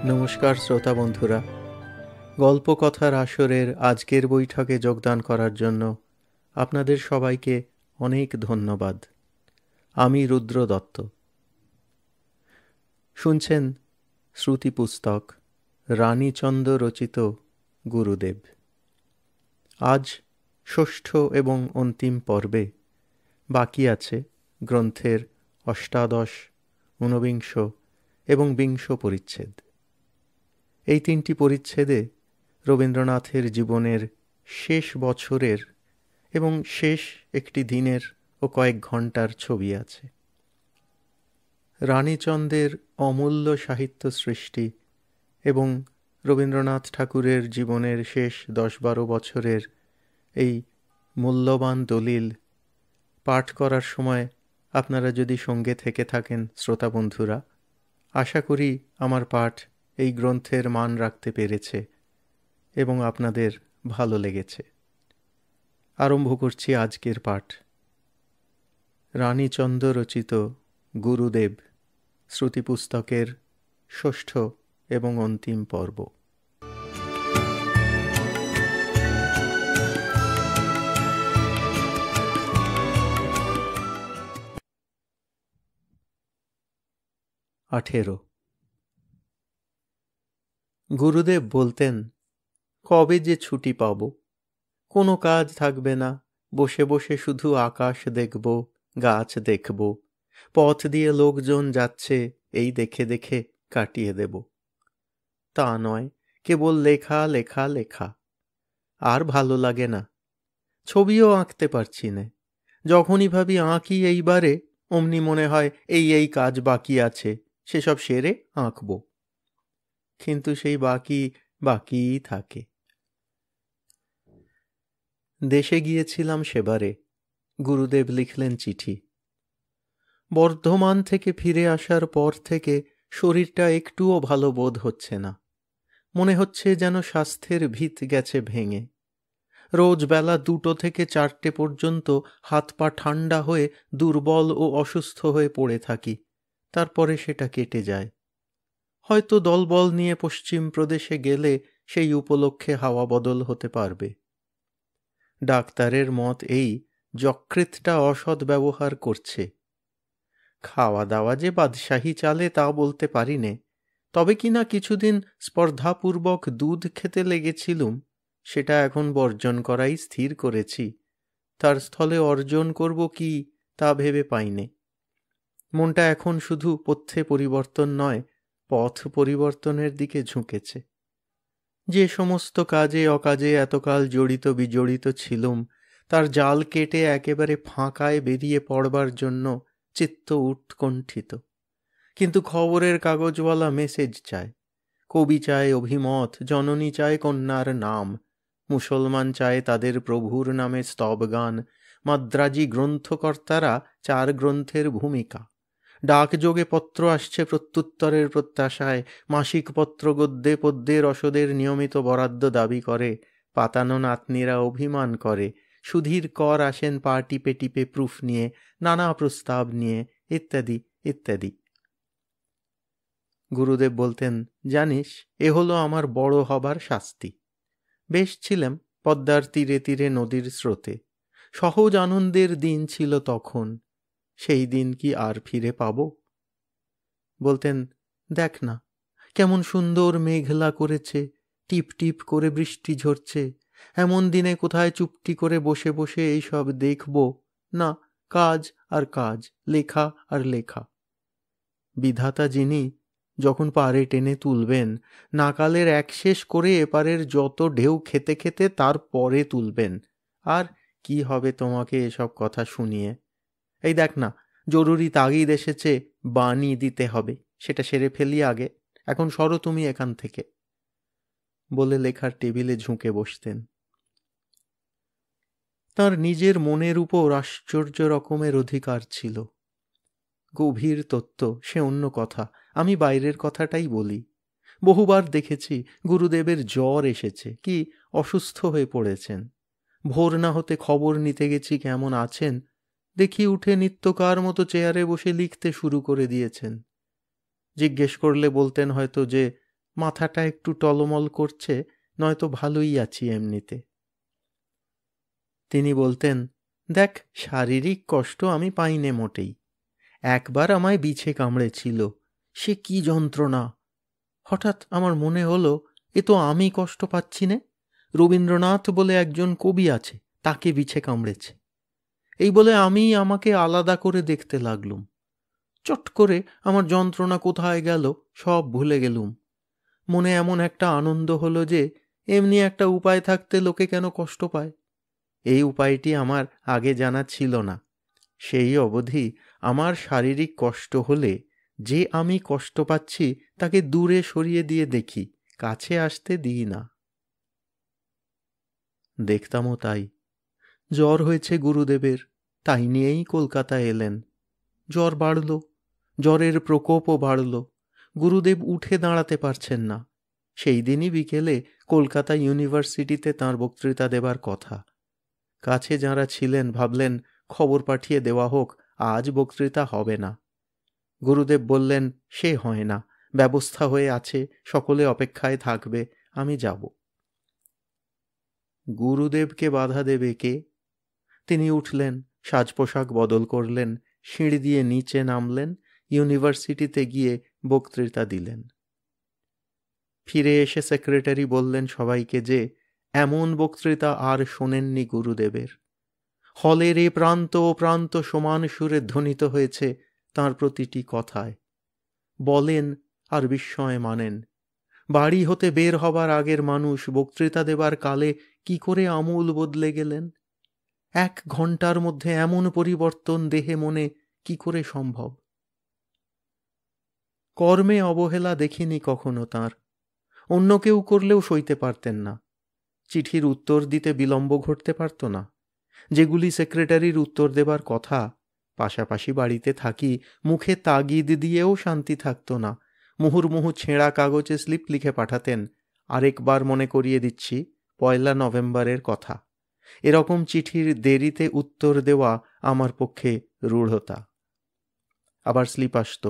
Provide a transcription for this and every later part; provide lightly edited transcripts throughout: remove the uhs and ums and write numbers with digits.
নমস্কার শ্রোতা বন্ধুরা, গল্পকথার আসরের আজকের বৈঠকে যোগদান করার জন্য আপনাদের সবাইকে অনেক ধন্যবাদ। আমি রুদ্র দত্ত। শুনছেন শ্রুতি পুস্তক রানীচন্দ রচিত গুরুদেব। আজ ষষ্ঠ এবং অন্তিম পর্বে বাকি আছে গ্রন্থের অষ্টাদশ, ঊনবিংশ এবং বিংশ পরিচ্ছেদ। এই তিনটি পরিচ্ছেদে রবীন্দ্রনাথের জীবনের শেষ বছরের এবং শেষ একটি দিনের ও কয়েক ঘণ্টার ছবি আছে। রানীচন্দের অমূল্য সাহিত্য সৃষ্টি এবং রবীন্দ্রনাথ ঠাকুরের জীবনের শেষ 10-12 বছরের এই মূল্যবান দলিল পাঠ করার সময় আপনারা যদি সঙ্গে থেকে থাকেন শ্রোতা বন্ধুরা, আশা করি আমার পাঠ এই গ্রন্থের মান রাখতে পেরেছে এবং আপনাদের ভালো লেগেছে। আরম্ভ করছি আজকের পাঠ। রানীচন্দ রচিত গুরুদেব শ্রুতি পুস্তকের ষষ্ঠ এবং অন্তিম পর্ব। আঠেরো। গুরুদেব বলতেন, কবে যে ছুটি পাব, কোনো কাজ থাকবে না, বসে বসে শুধু আকাশ দেখব, গাছ দেখব, পথ দিয়ে লোকজন যাচ্ছে এই দেখে দেখে কাটিয়ে দেব। তা নয়, কেবল লেখা লেখা লেখা। আর ভালো লাগে না, ছবিও আঁকতে পারছি না। যখনই ভাবি আঁকি এইবারে, অমনি মনে হয় এই কাজ বাকি আছে, সেসব সেরে আঁকব। কিন্তু সেই বাকিই থাকে। দেশে গিয়েছিলাম সেবারে। গুরুদেব লিখলেন চিঠি। বর্ধমান থেকে ফিরে আসার পর থেকে শরীরটা একটুও ভালো বোধ হচ্ছে না। মনে হচ্ছে যেন স্বাস্থ্যের ভিত গেছে ভেঙে। রোজ বেলা 2টো থেকে 4টে পর্যন্ত হাত পা ঠান্ডা হয়ে দুর্বল ও অসুস্থ হয়ে পড়ে থাকি, তারপরে সেটা কেটে যায়। হয়তো দলবল নিয়ে পশ্চিম প্রদেশে গেলে সেই উপলক্ষে হাওয়া বদল হতে পারবে। ডাক্তারের মত এই, যকৃৎটা অসৎ ব্যবহার করছে। খাওয়া দাওয়া যে বাদশাহী চালে তা বলতে পারি নে, তবে কিনা কিছুদিন স্পর্ধাপূর্বক দুধ খেতে লেগেছিলুম, সেটা এখন বর্জন করাই স্থির করেছি। তার স্থলে অর্জন করব কি তা ভেবে পাইনে। মনটা এখন শুধু পথ্যে পরিবর্তন নয়, পথ পরিবর্তনের দিকে ঝুঁকেছে। যে সমস্ত কাজে অকাজে এতকাল জড়িত বিজড়িত ছিলুম, তার জাল কেটে একেবারে ফাঁকায় বেরিয়ে পড়বার জন্য চিত্ত উৎকণ্ঠিত। কিন্তু খবরের কাগজওয়ালা মেসেজ চায়, কবি চায় অভিমত, জননী চায় কন্যার নাম, মুসলমান চায় তাদের প্রভুর নামে স্তবগান, মাদ্রাজি গ্রন্থকর্তারা 4 গ্রন্থের ভূমিকা। ডাকযোগে পত্র আসছে প্রত্যুত্তরের প্রত্যাশায়, মাসিক পত্র গদ্যে পদ্যে রসদের নিয়মিত বরাদ্দ দাবি করে, পাতানো নাতনিরা অভিমান করে, সুধীর কর আসেন পা টিপে টিপে প্রুফ নিয়ে, নানা প্রস্তাব নিয়ে, ইত্যাদি ইত্যাদি। গুরুদেব বলতেন, জানিস, এ হলো আমার বড় হবার শাস্তি। বেশ ছিলাম পদ্মার তীরে তীরে নদীর স্রোতে, সহজ আনন্দের দিন ছিল তখন। সেই দিন কি আর ফিরে পাব? বলতেন, দেখ না, কেমন সুন্দর মেঘলা করেছে, টিপ টিপ করে বৃষ্টি ঝরছে। এমন দিনে কোথায় চুপটি করে বসে বসে এইসব দেখব? না, কাজ আর কাজ, লেখা আর লেখা। বিধাতা যিনি যখন পারে টেনে তুলবেন, নাকালের এক শেষ করে এপারের যত ঢেউ খেতে খেতে তার পরে তুলবেন। আর কি হবে তোমাকে এসব কথা শুনিয়ে? এই দেখ না, জরুরি তাগিদ এসেছে, বাণী দিতে হবে, সেটা সেরে ফেলি আগে, এখন সরো তুমি এখান থেকে, বলে লেখার টেবিলে ঝুঁকে বসতেন। তার নিজের মনের উপর আশ্চর্য রকমের অধিকার ছিল। গভীর তত্ত্ব সে অন্য কথা, আমি বাইরের কথাটাই বলি। বহুবার দেখেছি গুরুদেবের জ্বর এসেছে, কি অসুস্থ হয়ে পড়েছেন। ভোর না হতে খবর নিতে গেছি কেমন আছেন, দেখি উঠে নিত্যকার মতো চেয়ারে বসে লিখতে শুরু করে দিয়েছেন। জিজ্ঞেস করলে বলতেন হয়তো যে মাথাটা একটু টলমল করছে, নয়তো ভালোই আছি এমনিতে। তিনি বলতেন, দেখ, শারীরিক কষ্ট আমি পাইনে মোটেই। একবার আমায় বিছে কামড়েছিল, সে কি যন্ত্রণা! হঠাৎ আমার মনে হলো, এ তো আমি কষ্ট পাচ্ছি নে, রবীন্দ্রনাথ বলে একজন কবি আছে, তাকে বিছে কামড়েছে। এই বলে আমি আমাকে আলাদা করে দেখতে লাগলুম। চট করে আমার যন্ত্রণা কোথায় গেল সব ভুলে গেলুম। মনে এমন একটা আনন্দ হলো যে এমনি একটা উপায় থাকতে লোকে কেন কষ্ট পায়। এই উপায়টি আমার আগে জানা ছিল না। সেই অবধি আমার শারীরিক কষ্ট হলে যে আমি কষ্ট পাচ্ছি তাকে দূরে সরিয়ে দিয়ে দেখি, কাছে আসতে দিই না। দেখতামও তাই। জ্বর হয়েছে গুরুদেবের, তাই নিয়েই কলকাতা এলেন। জ্বর বাড়ল, জ্বরের প্রকোপও বাড়ল। গুরুদেব উঠে দাঁড়াতে পারছেন না। সেই দিনই বিকেলে কলকাতা ইউনিভার্সিটিতে তাঁর বক্তৃতা দেবার কথা। কাছে যাঁরা ছিলেন ভাবলেন খবর পাঠিয়ে দেওয়া হোক, আজ বক্তৃতা হবে না। গুরুদেব বললেন, সে হয় না, ব্যবস্থা হয়ে আছে, সকলে অপেক্ষায় থাকবে, আমি যাব। গুরুদেবকে বাধা দেবে কে? তিনি উঠলেন, সাজ পোশাক বদল করলেন, সিঁড়ি দিয়ে নিচে নামলেন, ইউনিভার্সিটিতে গিয়ে বক্তৃতা দিলেন। ফিরে এসে সেক্রেটারি বললেন সবাইকে যে এমন বক্তৃতা আর শোনেননি গুরুদেবের। হলের এ প্রান্ত ও প্রান্ত সমান সুরে ধ্বনিত হয়েছে তাঁর প্রতিটি কথায়। বলেন আর বিস্ময় মানেন। বাড়ি হতে বের হবার আগের মানুষ বক্তৃতা দেবার কালে কি করে আমূল বদলে গেলেন। 1 ঘণ্টার মধ্যে এমন পরিবর্তন দেহে মনে কি করে সম্ভব? কর্মে অবহেলা দেখিনি কখনো তাঁর। অন্য কেউ করলেও সইতে পারতেন না। চিঠির উত্তর দিতে বিলম্ব ঘটতে পারত না। যেগুলি সেক্রেটারির উত্তর দেবার কথা, পাশাপাশি বাড়িতে থাকি, মুখে তাগিদ দিয়েও শান্তি থাকত না। মুহুর্মুহু ছেঁড়া কাগজে স্লিপ লিখে পাঠাতেন, আরেকবার মনে করিয়ে দিচ্ছি, 1 নভেম্বরের কথা। এরকম চিঠির দেরিতে উত্তর দেওয়া আমার পক্ষে রূঢ়তা। আবার স্লিপ আসত,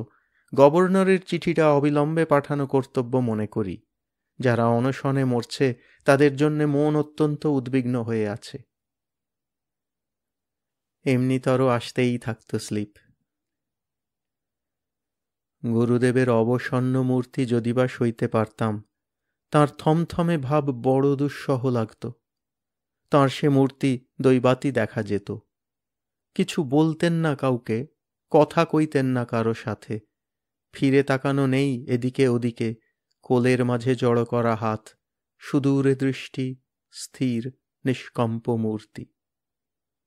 গভর্নরের চিঠিটা অবিলম্বে পাঠানো কর্তব্য মনে করি। যারা অনশনে মরছে তাদের জন্যে মন অত্যন্ত উদ্বিগ্ন হয়ে আছে। এমনিতর আসতেই থাকত স্লিপ। গুরুদেবের অবসন্ন মূর্তি যদি বা সইতে পারতাম, তাঁর থমথমে ভাব বড় দুঃসহ লাগত। তাঁর সে মূর্তি দৈবাতি দেখা যেত। কিছু বলতেন না কাউকে, কথা কইতেন না কারো সাথে। ফিরে তাকানো নেই এদিকে ওদিকে, কোলের মাঝে জড়ো করা হাত, সুদূরে দৃষ্টি, স্থির নিষ্কম্প মূর্তি।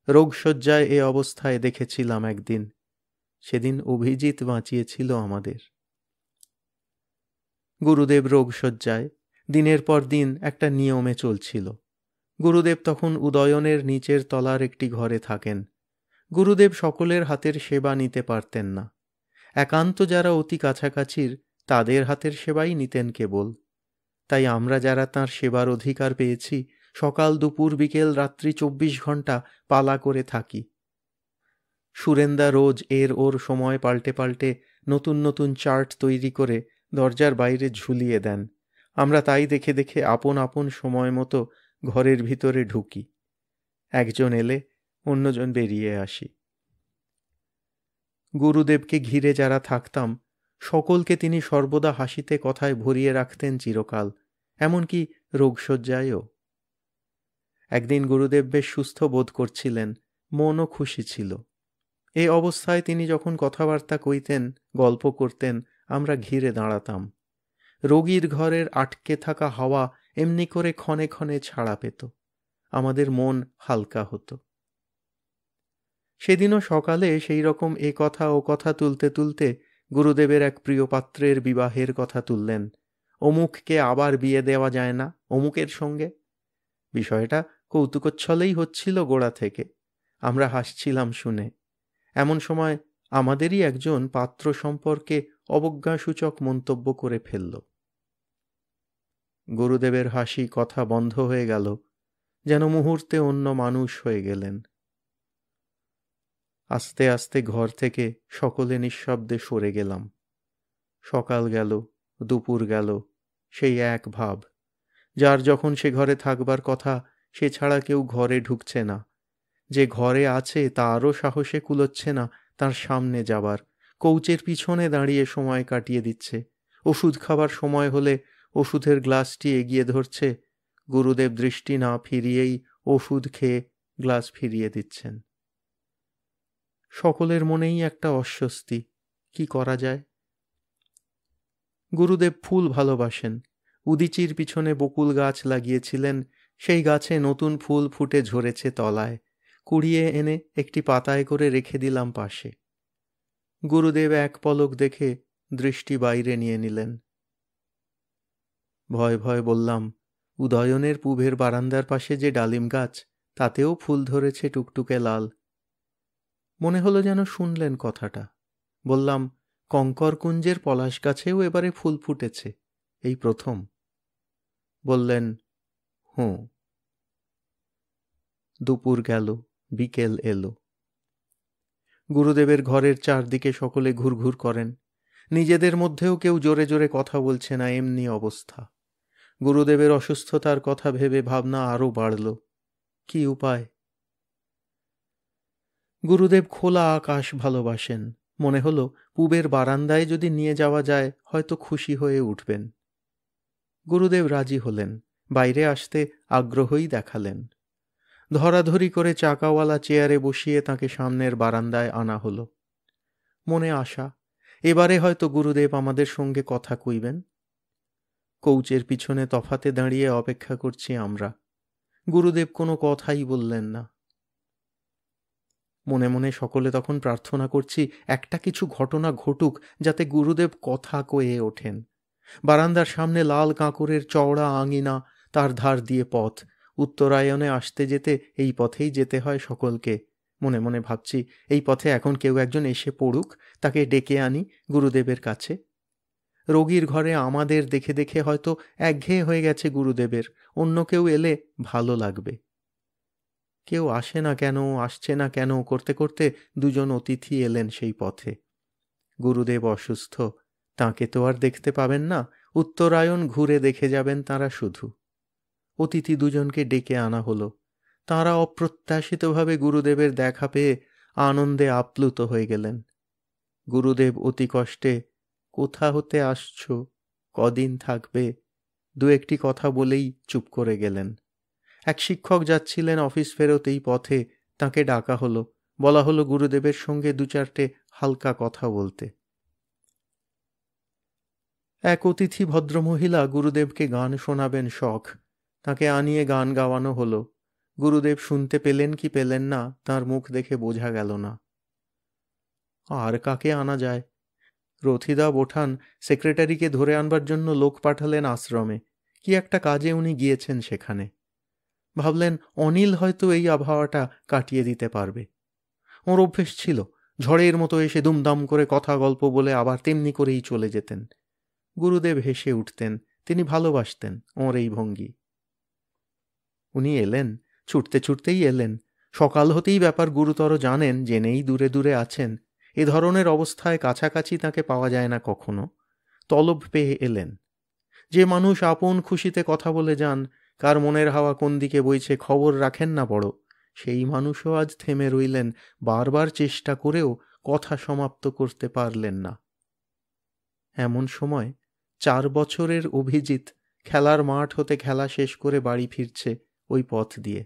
রোগশয্যায় এ অবস্থায় দেখেছিলাম একদিন। সেদিন অভিজিৎ বাঁচিয়েছিল আমাদের। গুরুদেব রোগশয্যায়, দিনের পর দিন একটা নিয়মে চলছিল। গুরুদেব তখন উদয়নের নিচের তলার একটি ঘরে থাকেন। গুরুদেব সকলের হাতের সেবা নিতে পারতেন না। একান্ত যারা অতি কাছাকাছির, তাদের হাতের সেবাই নিতেন কেবল। তাই আমরা যারা তাঁর সেবার অধিকার পেয়েছি, সকাল দুপুর বিকেল রাত্রি 24 ঘণ্টা পালা করে থাকি। সুরেন্দা রোজ এর ওর সময় পাল্টে পাল্টে নতুন নতুন চার্ট তৈরি করে দরজার বাইরে ঝুলিয়ে দেন। আমরা তাই দেখে দেখে আপন আপন সময় মতো ঘরের ভিতরে ঢুকি। একজন এলে অন্যজন বেরিয়ে আসি। গুরুদেবকে ঘিরে যারা থাকতাম, সকলকে তিনি সর্বদা হাসিতে কথায় ভরিয়ে রাখতেন চিরকাল, এমনকি রোগশয্যায়ও। একদিন গুরুদেব বেশ সুস্থ বোধ করছিলেন, মনও খুশি ছিল। এই অবস্থায় তিনি যখন কথাবার্তা কইতেন, গল্প করতেন, আমরা ঘিরে দাঁড়াতাম। রোগীর ঘরের আটকে থাকা হাওয়া এমনি করে ক্ষণে ক্ষণে ছাড়া পেত। আমাদের মন হালকা হতো। সেদিনও সকালে সেই রকম এ কথা ও কথা তুলতে তুলতে গুরুদেবের এক প্রিয় পাত্রের বিবাহের কথা তুললেন। অমুককে আবার বিয়ে দেওয়া যায় না অমুকের সঙ্গে। বিষয়টা কৌতুকচ্ছলেই হচ্ছিল গোড়া থেকে। আমরা হাসছিলাম শুনে। এমন সময় আমাদেরই একজন পাত্র সম্পর্কে অবজ্ঞাসূচক মন্তব্য করে ফেলল। গুরুদেবের হাসি কথা বন্ধ হয়ে গেল, যেন মুহূর্তে অন্য মানুষ হয়ে গেলেন। আস্তে আস্তে ঘর থেকে সকলে নিঃশব্দে সরে গেলাম। সকাল গেল, দুপুর গেল, সেই এক ভাব। যার যখন সে ঘরে থাকবার কথা, সে ছাড়া কেউ ঘরে ঢুকছে না। যে ঘরে আছে তারও সাহসে কুলোচ্ছে না তার সামনে যাবার, কৌচের পিছনে দাঁড়িয়ে সময় কাটিয়ে দিচ্ছে। ওষুধ খাবার সময় হলে ওষুধের গ্লাসটি এগিয়ে ধরছে, গুরুদেব দৃষ্টি না ফিরিয়েই ওষুধ খেয়ে গ্লাস ফিরিয়ে দিচ্ছেন। সকলের মনেই একটা অস্বস্তি, কি করা যায়? গুরুদেব ফুল ভালোবাসেন। উদিচির পিছনে বকুল গাছ লাগিয়েছিলেন, সেই গাছে নতুন ফুল ফুটে ঝরেছে তলায়। কুড়িয়ে এনে একটি পাতায় করে রেখে দিলাম পাশে। গুরুদেব এক পলক দেখে দৃষ্টি বাইরে নিয়ে নিলেন। ভয় ভয় বললাম, উদয়নের পূবের বারান্দার পাশে যে ডালিম গাছ, তাতেও ফুল ধরেছে টুকটুকে লাল। মনে হলো যেন শুনলেন কথাটা। বললাম, কঙ্করকুঞ্জের পলাশ গাছেও এবারে ফুল ফুটেছে, এই প্রথম। বললেন, হুঁ। দুপুর গেল, বিকেল এলো। গুরুদেবের ঘরের চারদিকে সকলে ঘুরঘুর করেন। নিজেদের মধ্যেও কেউ জোরে জোরে কথা বলছে না, এমনি অবস্থা। গুরুদেবের অসুস্থতার কথা ভেবে ভাবনা আরও বাড়ল। কি উপায়? গুরুদেব খোলা আকাশ ভালোবাসেন। মনে হলো পূবের বারান্দায় যদি নিয়ে যাওয়া যায় হয়তো খুশি হয়ে উঠবেন। গুরুদেব রাজি হলেন, বাইরে আসতে আগ্রহই দেখালেন। ধরাধরি করে চাকাওয়ালা চেয়ারে বসিয়ে তাকে সামনের বারান্দায় আনা হলো। মনে আশা, এবারে হয়তো গুরুদেব আমাদের সঙ্গে কথা কইবেন। কৌচের পিছনে তফাতে দাঁড়িয়ে অপেক্ষা করছি আমরা। গুরুদেব কোনো কথাই বললেন না। মনে মনে সকলে তখন প্রার্থনা করছি একটা কিছু ঘটনা ঘটুক যাতে গুরুদেব কথা কয়ে ওঠেন। বারান্দার সামনে লাল কাঁকরের চওড়া আঙিনা, তার ধার দিয়ে পথ। উত্তরায়ণে আসতে যেতে এই পথেই যেতে হয় সকলকে। মনে মনে ভাবছি, এই পথে এখন কেউ একজন এসে পড়ুক, তাকে ডেকে আনি গুরুদেবের কাছে। রোগীর ঘরে আমাদের দেখে দেখে হয়তো একঘেয়ে হয়ে গেছে গুরুদেবের, অন্য কেউ এলে ভালো লাগবে। কেউ আসে না কেন, আসছে না কেন করতে করতে দুজন অতিথি এলেন সেই পথে। গুরুদেব অসুস্থ, তাঁকে তো আর দেখতে পাবেন না, উত্তরায়ণ ঘুরে দেখে যাবেন তাঁরা শুধু। অতিথি দুজনকে ডেকে আনা হলো। তাঁরা অপ্রত্যাশিতভাবে গুরুদেবের দেখা পেয়ে আনন্দে আপ্লুত হয়ে গেলেন। গুরুদেব অতি কষ্টে, কোথা হতে আসছ, কদিন থাকবে, দু একটি কথা বলেই চুপ করে গেলেন। এক শিক্ষক যাচ্ছিলেন অফিস ফেরত, এই পথে তাঁকে ডাকা হলো, বলা হলো গুরুদেবের সঙ্গে দু চারটে হালকা কথা বলতে। এক অতিথি ভদ্রমহিলা গুরুদেবকে গান শোনাবেন শখ, তাকে আনিয়ে গান গাওয়ানো হলো। গুরুদেব শুনতে পেলেন কি পেলেন না তাঁর মুখ দেখে বোঝা গেল না। আর কাকে আনা যায়? রথিদা বোঠান সেক্রেটারিকে ধরে আনবার জন্য লোক পাঠালেন আশ্রমে, কি একটা কাজে উনি গিয়েছেন সেখানে। ভাবলেন অনিল হয়তো এই আবহাওয়াটা কাটিয়ে দিতে পারবে। ওর অভ্যেস ছিল ঝড়ের মতো এসে দুমদাম করে কথা গল্প বলে আবার তেমনি করেই চলে যেতেন। গুরুদেব হেসে উঠতেন, তিনি ভালোবাসতেন ওর এই ভঙ্গি। উনি এলেন, ছুটতে ছুটতেই এলেন। সকাল হতেই ব্যাপার গুরুতর জানেন, জেনেই দূরে দূরে আছেন। এ ধরনের অবস্থায় কাছাকাছি তাকে পাওয়া যায় না কখনো। তলব পেয়ে এলেন। যে মানুষ আপন খুশিতে কথা বলে যান, কার মনের হাওয়া কোন দিকে বইছে খবর রাখেন না বড়, সেই মানুষও আজ থেমে রইলেন, বারবার চেষ্টা করেও কথা সমাপ্ত করতে পারলেন না। এমন সময় 4 বছরের অভিজিৎ খেলার মাঠ হতে খেলা শেষ করে বাড়ি ফিরছে ওই পথ দিয়ে।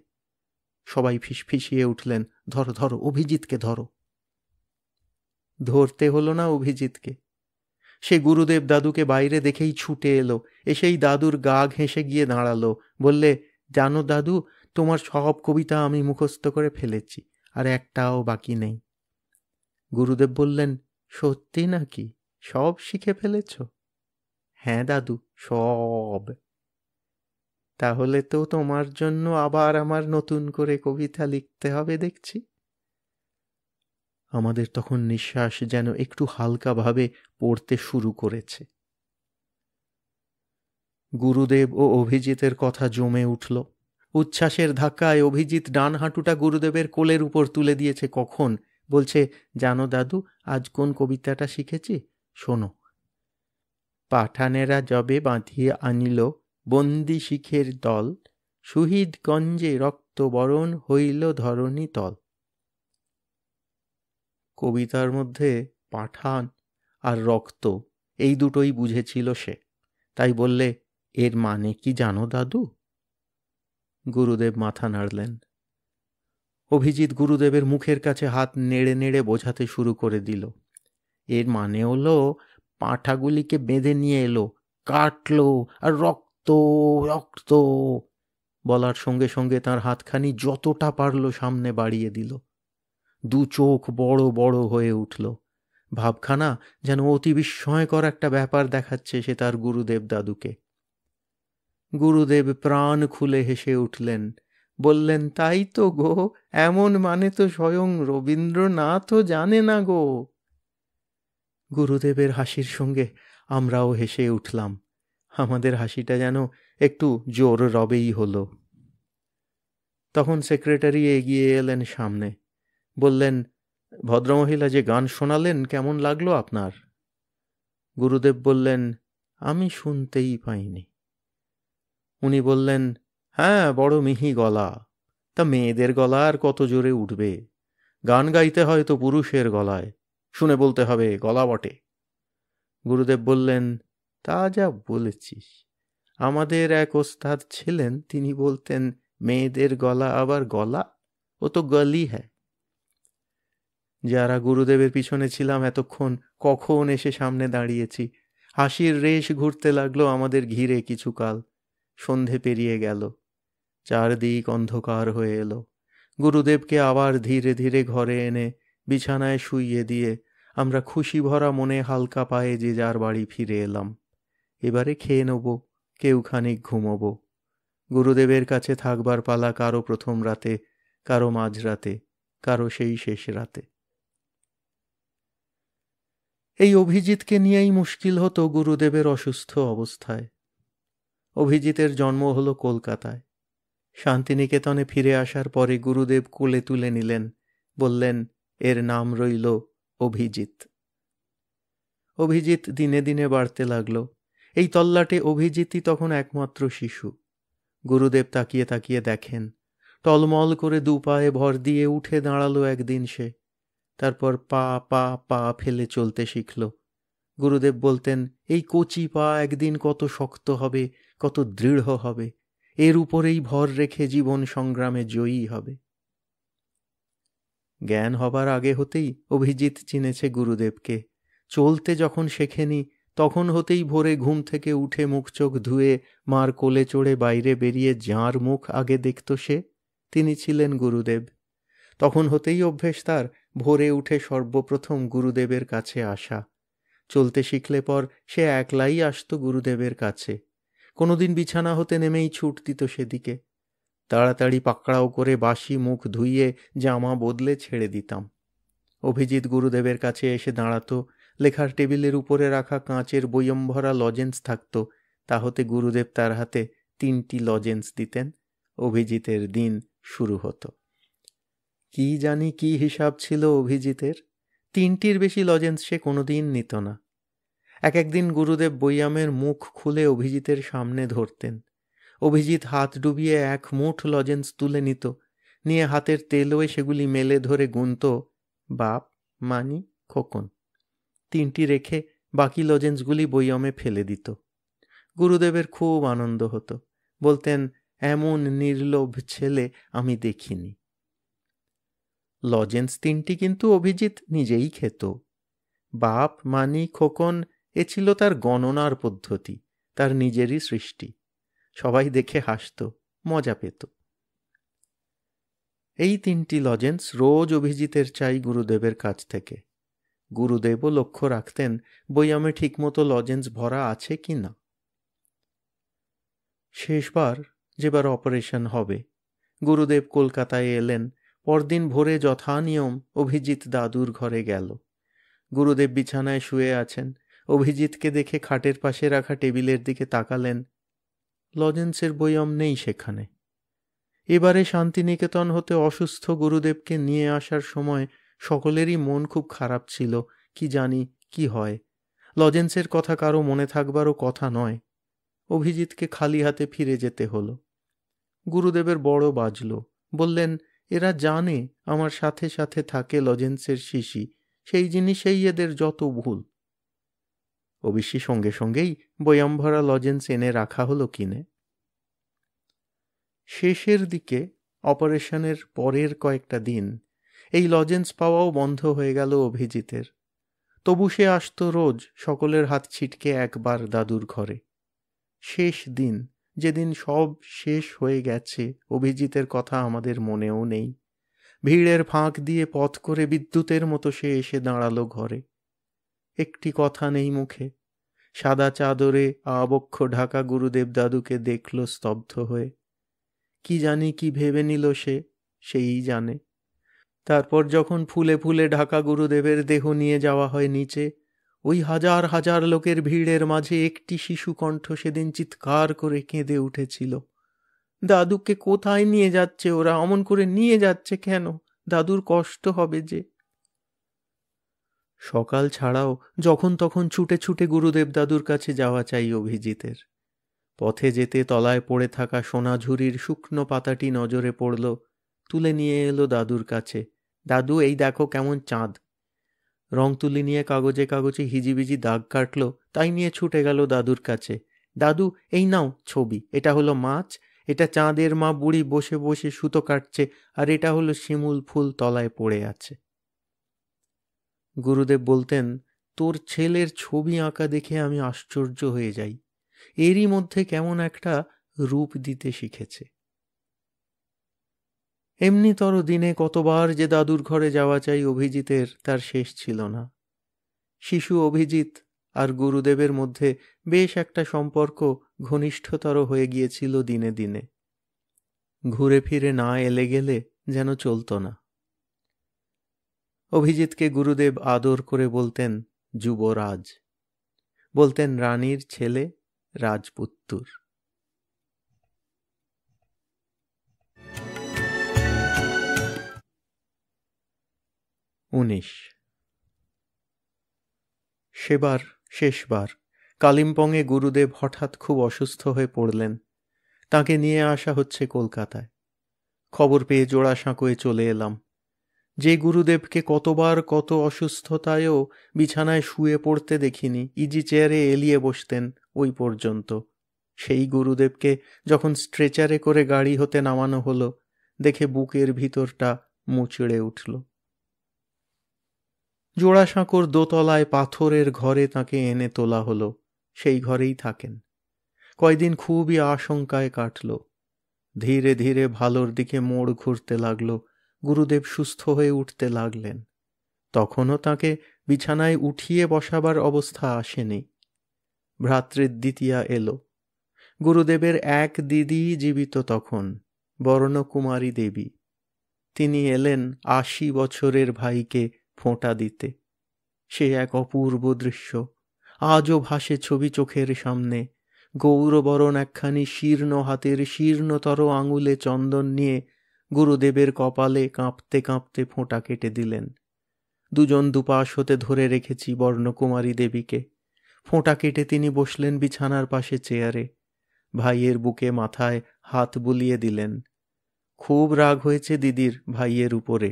সবাই ফিসফিসিয়ে উঠলেন, ধরো ধরো, অভিজিৎকে ধরো। ধরতে হলো না অভিজিৎকে। সে গুরুদেব দাদুকে বাইরে দেখেই ছুটে এলো, এসেই দাদুর গা ঘেঁষে গিয়ে দাঁড়ালো, বললে, জানো দাদু, তোমার সব কবিতা আমি মুখস্থ করে ফেলেছি, আর একটাও বাকি নেই। গুরুদেব বললেন, সত্যি নাকি, সব শিখে ফেলেছ? হ্যাঁ দাদু, সব। তাহলে তো তোমার জন্য আবার আমার নতুন করে কবিতা লিখতে হবে দেখছি। আমাদের তখন নিঃশ্বাস যেন একটু হালকাভাবে পড়তে শুরু করেছে। গুরুদেব ও অভিজিতের কথা জমে উঠল। উচ্ছ্বাসের ধাক্কায় অভিজিৎ ডান হাঁটুটা গুরুদেবের কোলের উপর তুলে দিয়েছে কখন, বলছে, জানো দাদু, আজ কোন কবিতাটা শিখেছি, শোনো। পাঠানেরা যবে বাঁধিয়ে আনিল বন্দি শিখের দল, শহীদগঞ্জে রক্তবরণ হইল ধরণী তল। কবিতার মধ্যে পাঠান আর রক্ত এই দুটোই বুঝেছিল সে, তাই বললে, এর মানে কি জানো দাদু? গুরুদেব মাথা নাড়লেন। অভিজিৎ গুরুদেবের মুখের কাছে হাত নেড়ে নেড়ে বোঝাতে শুরু করে দিল, এর মানে হলো পাঁঠাগুলিকে বেঁধে নিয়ে এলো, কাটলো, আর রক্ত রক্ত বলার সঙ্গে সঙ্গে তার হাতখানি যতটা পারল সামনে বাড়িয়ে দিল। দু চোখ বড় বড় হয়ে উঠল, ভাবখানা যেন অতি বিস্ময়কর একটা ব্যাপার দেখাচ্ছে সে তার গুরুদেব দাদুকে। গুরুদেব প্রাণ খুলে হেসে উঠলেন, বললেন, তাই তো গো, এমন মানে তো স্বয়ং রবীন্দ্রনাথও জানে না গো। গুরুদেবের হাসির সঙ্গে আমরাও হেসে উঠলাম। আমাদের হাসিটা যেন একটু জোর রবেই হলো। তখন সেক্রেটারি এগিয়ে এলেন সামনে, বললেন, ভদ্রমহিলা যে গান শোনালেন কেমন লাগলো আপনার? গুরুদেব বললেন, আমি শুনতেই পাইনি। উনি বললেন, হ্যাঁ, বড় মিহি গলা, তা মেয়েদের গলা আর কত জোরে উঠবে? গান গাইতে হয় তো পুরুষের গলায়, শুনে বলতে হবে গলা বটে। গুরুদেব বললেন, তা যা বলেছিস, আমাদের এক ওস্তাদ ছিলেন, তিনি বলতেন, মেয়েদের গলা আবার গলা, ও তো গলি হ্যায়। যারা গুরুদেবের পিছনে ছিলাম এতক্ষণ কখন এসে সামনে দাঁড়িয়েছি। হাসির রেশ ঘুরতে লাগলো আমাদের ঘিরে কিছুকাল। সন্ধে পেরিয়ে গেল, চারদিক অন্ধকার হয়ে এলো। গুরুদেবকে আবার ধীরে ধীরে ঘরে এনে বিছানায় শুইয়ে দিয়ে আমরা খুশি ভরা মনে হালকা পায়ে যে যার বাড়ি ফিরে এলাম। এবারে খেয়ে নেব, কেউ খানিক ঘুমোব। গুরুদেবের কাছে থাকবার পালা কারো প্রথম রাতে, কারো মাঝরাতে, কারো সেই শেষ রাতে। এই অভিজিৎকে নিয়েই মুশকিল হতো গুরুদেবের অসুস্থ অবস্থায়। অভিজিতের জন্ম হলো কলকাতায়। শান্তিনিকেতনে ফিরে আসার পরে গুরুদেব কোলে তুলে নিলেন, বললেন, এর নাম রইল অভিজিৎ। অভিজিৎ দিনে দিনে বাড়তে লাগলো। এই তল্লাটে অভিজিৎই তখন একমাত্র শিশু। গুরুদেব তাকিয়ে তাকিয়ে দেখেন, টলমল করে দু পায়ে ভর দিয়ে উঠে দাঁড়ালো একদিন সে। তারপর পা পা পা ফেলে চলতে শিখল। গুরুদেব বলতেন, এই কচি পা একদিন কত শক্ত হবে, কত দৃঢ় হবে, এর উপরেই ভর রেখে জীবন সংগ্রামে জয়ী হবে। জ্ঞান হবার আগে হতেই অভিজিৎ চিনেছে গুরুদেবকে। চলতে যখন শেখেনি তখন হতেই ভোরে ঘুম থেকে উঠে মুখ চোখ ধুয়ে মার কোলে চড়ে বাইরে বেরিয়ে যাঁর মুখ আগে দেখত সে, তিনি ছিলেন গুরুদেব। তখন হতেই অভ্যেস তার ভোরে উঠে সর্বপ্রথম গুরুদেবের কাছে আসা। চলতে শিখলে পর সে একলাই আসত গুরুদেবের কাছে। কোনোদিন বিছানা হতে নেমেই ছুট দিত সেদিকে। তাড়াতাড়ি পাকড়াও করে বাসি মুখ ধুইয়ে জামা বদলে ছেড়ে দিতাম। অভিজিৎ গুরুদেবের কাছে এসে দাঁড়াত, লেখার টেবিলের উপরে রাখা কাঁচের বয়ম ভরা লজেন্স থাকত, তা হতে গুরুদেব তার হাতে 3টি লজেন্স দিতেন। অভিজিতের দিন শুরু হতো। কি জানি কি হিসাব ছিল অভিজিতের, 3টির বেশি লজেন্স সে কোনোদিন নিত না। একদিন গুরুদেব বৈয়ামের মুখ খুলে অভিজিতের সামনে ধরতেন। অভিজিৎ হাত ডুবিয়ে 1 মুঠ লজেন্স তুলে নিত, নিয়ে হাতের তেলোয় সেগুলি মেলে ধরে গুনত, বাপ, মানি, খোকন। 3টি রেখে বাকি লজেন্সগুলি বৈয়ামে ফেলে দিত। গুরুদেবের খুব আনন্দ হতো, বলতেন, এমন নির্লোভ ছেলে আমি দেখিনি। লজেন্স 3টি কিন্তু অভিজিৎ নিজেই খেত। বাপ, মানি, খোকন এ ছিল তার গণনার পদ্ধতি, তার নিজেরই সৃষ্টি। সবাই দেখে হাসত, মজা পেত। এই 3টি লজেন্স রোজ অভিজিতের চাই গুরুদেবের কাছ থেকে। গুরুদেবও লক্ষ্য রাখতেন বৈয়ামে ঠিকমতো লজেন্স ভরা আছে কি না। শেষবার যেবার অপারেশন হবে, গুরুদেব কলকাতায় এলেন। পরদিন ভোরে যথানিয়ম অভিজিৎ দাদুর ঘরে গেল। গুরুদেব বিছানায় শুয়ে আছেন। অভিজিৎকে দেখে খাটের পাশে রাখা টেবিলের দিকে তাকালেন। লজেন্সের বয়ম নেই সেখানে। এবারে শান্তিনিকেতন হতে অসুস্থ গুরুদেবকে নিয়ে আসার সময় সকলেরই মন খুব খারাপ ছিল, কি জানি কি হয়। লজেন্সের কথা কারো মনে থাকবারও কথা নয়। অভিজিৎকে খালি হাতে ফিরে যেতে হলো। গুরুদেবের বড় বাজল। বললেন, এরা জানে আমার সাথে সাথে থাকে লজেন্সের শিশি, সেই জিনিসেই এদের যত ভুল। অবশ্যই সঙ্গে সঙ্গেই বয়ামভরা লজেন্স এনে রাখা হলো কিনে। শেষের দিকে, অপারেশনের পরের কয়েকটা দিন, এই লজেন্স পাওয়াও বন্ধ হয়ে গেল অভিজিতের। তবু সে আসত রোজ সকলের হাত ছিটকে একবার দাদুর ঘরে। শেষ দিন, যেদিন সব শেষ হয়ে গেছে, অভিজিতের কথা আমাদের মনেও নেই। ভিড়ের ফাঁক দিয়ে পথ করে বিদ্যুতের মতো সে এসে দাঁড়ালো ঘরে। একটি কথা নেই মুখে। সাদা চাদরে আবক্ষ ঢাকা গুরুদেব দাদুকে দেখল স্তব্ধ হয়ে। কি জানি কি ভেবে নিল সে, সেই জানে। তারপর যখন ফুলে ফুলে ঢাকা গুরুদেবের দেহ নিয়ে যাওয়া হয় নিচে, ওই হাজার হাজার লোকের ভিড়ের মাঝে একটি শিশু কণ্ঠ সেদিন চিৎকার করে কেঁদে উঠেছিল, দাদুকে কোথায় নিয়ে যাচ্ছে ওরা, অমন করে নিয়ে যাচ্ছে কেন, দাদুর কষ্ট হবে যে। সকাল ছাড়াও যখন তখন ছুটে ছুটে গুরুদেব দাদুর কাছে যাওয়া চাই অভিজিতের। পথে যেতে তলায় পড়ে থাকা সোনাঝুরির শুকনো পাতাটি নজরে পড়ল, তুলে নিয়ে এলো দাদুর কাছে। দাদু, এই দেখো কেমন চাঁদ। রং তুলি নিয়ে কাগজে কাগজে হিজিবিজি দাগ কাটল, তাই নিয়ে ছুটে গেল দাদুর কাছে। দাদু, এই নাও ছবি, এটা হলো মাছ, এটা চাঁদের মা বুড়ি বসে বসে সুতো কাটছে, আর এটা হলো শিমুল ফুল তলায় পড়ে আছে। গুরুদেব বলতেন, তোর ছেলের ছবি আঁকা দেখে আমি আশ্চর্য হয়ে যাই, এরই মধ্যে কেমন একটা রূপ দিতে শিখেছে। এমনিতর দিনে কতবার যে দাদুর ঘরে যাওয়া চাই অভিজিতের, তার শেষ ছিল না। শিশু অভিজিৎ আর গুরুদেবের মধ্যে বেশ একটা সম্পর্ক ঘনিষ্ঠতর হয়ে গিয়েছিল দিনে দিনে। ঘুরে ফিরে না এলে গেলে যেন চলত না। অভিজিৎকে গুরুদেব আদর করে বলতেন যুবরাজ, বলতেন রানীর ছেলে রাজপুত্তুর। 19 সেবার শেষবার কালিম্পংয়ে গুরুদেব হঠাৎ খুব অসুস্থ হয়ে পড়লেন। তাকে নিয়ে আসা হচ্ছে কলকাতায়। খবর পেয়ে জোড়াসাঁকোয় চলে এলাম। যে গুরুদেবকে কতবার কত অসুস্থতায়ও বিছানায় শুয়ে পড়তে দেখিনি, ইজি চেয়ারে এলিয়ে বসতেন ওই পর্যন্ত, সেই গুরুদেবকে যখন স্ট্রেচারে করে গাড়ি হতে নামানো হলো, দেখে বুকের ভিতরটা মুচড়ে উঠল। জোড়াসাঁকোর দোতলায় পাথরের ঘরে তাকে এনে তোলা হলো। সেই ঘরেই থাকেন। কয়দিন খুবই আশঙ্কায় কাটল। ধীরে ধীরে ভালোর দিকে মোড় ঘুরতে লাগল। গুরুদেব সুস্থ হয়ে উঠতে লাগলেন। তখনও তাকে বিছানায় উঠিয়ে বসাবার অবস্থা আসেনি। ভ্রাতৃদ্বিতীয়া এলো। গুরুদেবের এক দিদি জীবিত তখন, বর্ণকুমারী দেবী। তিনি এলেন 80 বছরের ভাইকে ফোঁটা দিতে। সে এক অপূর্ব দৃশ্য, আজও ভাসে ছবি চোখের সামনে। গৌরবরণ একখানি শীর্ণ হাতের শীর্ণতর আঙুলে চন্দন নিয়ে গুরুদেবের কপালে কাঁপতে কাঁপতে ফোঁটা কেটে দিলেন। দুজন দুপাশ হতে ধরে রেখেছি বর্ণকুমারী দেবীকে। ফোঁটা কেটে তিনি বসলেন বিছানার পাশে চেয়ারে। ভাইয়ের বুকে মাথায় হাত বুলিয়ে দিলেন। খুব রাগ হয়েছে দিদির ভাইয়ের উপরে।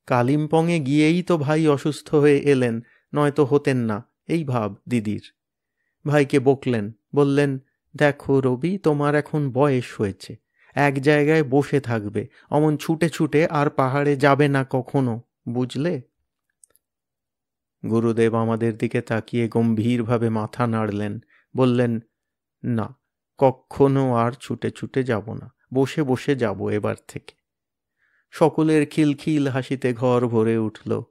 কালিম্পংয়ে গিয়েই তো ভাই অসুস্থ হয়ে এলেন, নয়তো হতেন না, এই ভাব দিদির। ভাইকে বকলেন, বললেন, দেখো রবি, তোমার এখন বয়স হয়েছে, এক জায়গায় বসে থাকবে, অমন ছুটে ছুটে আর পাহাড়ে যাবে না কখনো, বুঝলে? গুরুদেব আমাদের দিকে তাকিয়ে গম্ভীরভাবে মাথা নাড়লেন, বললেন, না, কখনো আর ছুটে ছুটে যাব না, বসে বসে যাব এবার থেকে। সকলের খিলখিল হাসিতে ঘর ভরে উঠল।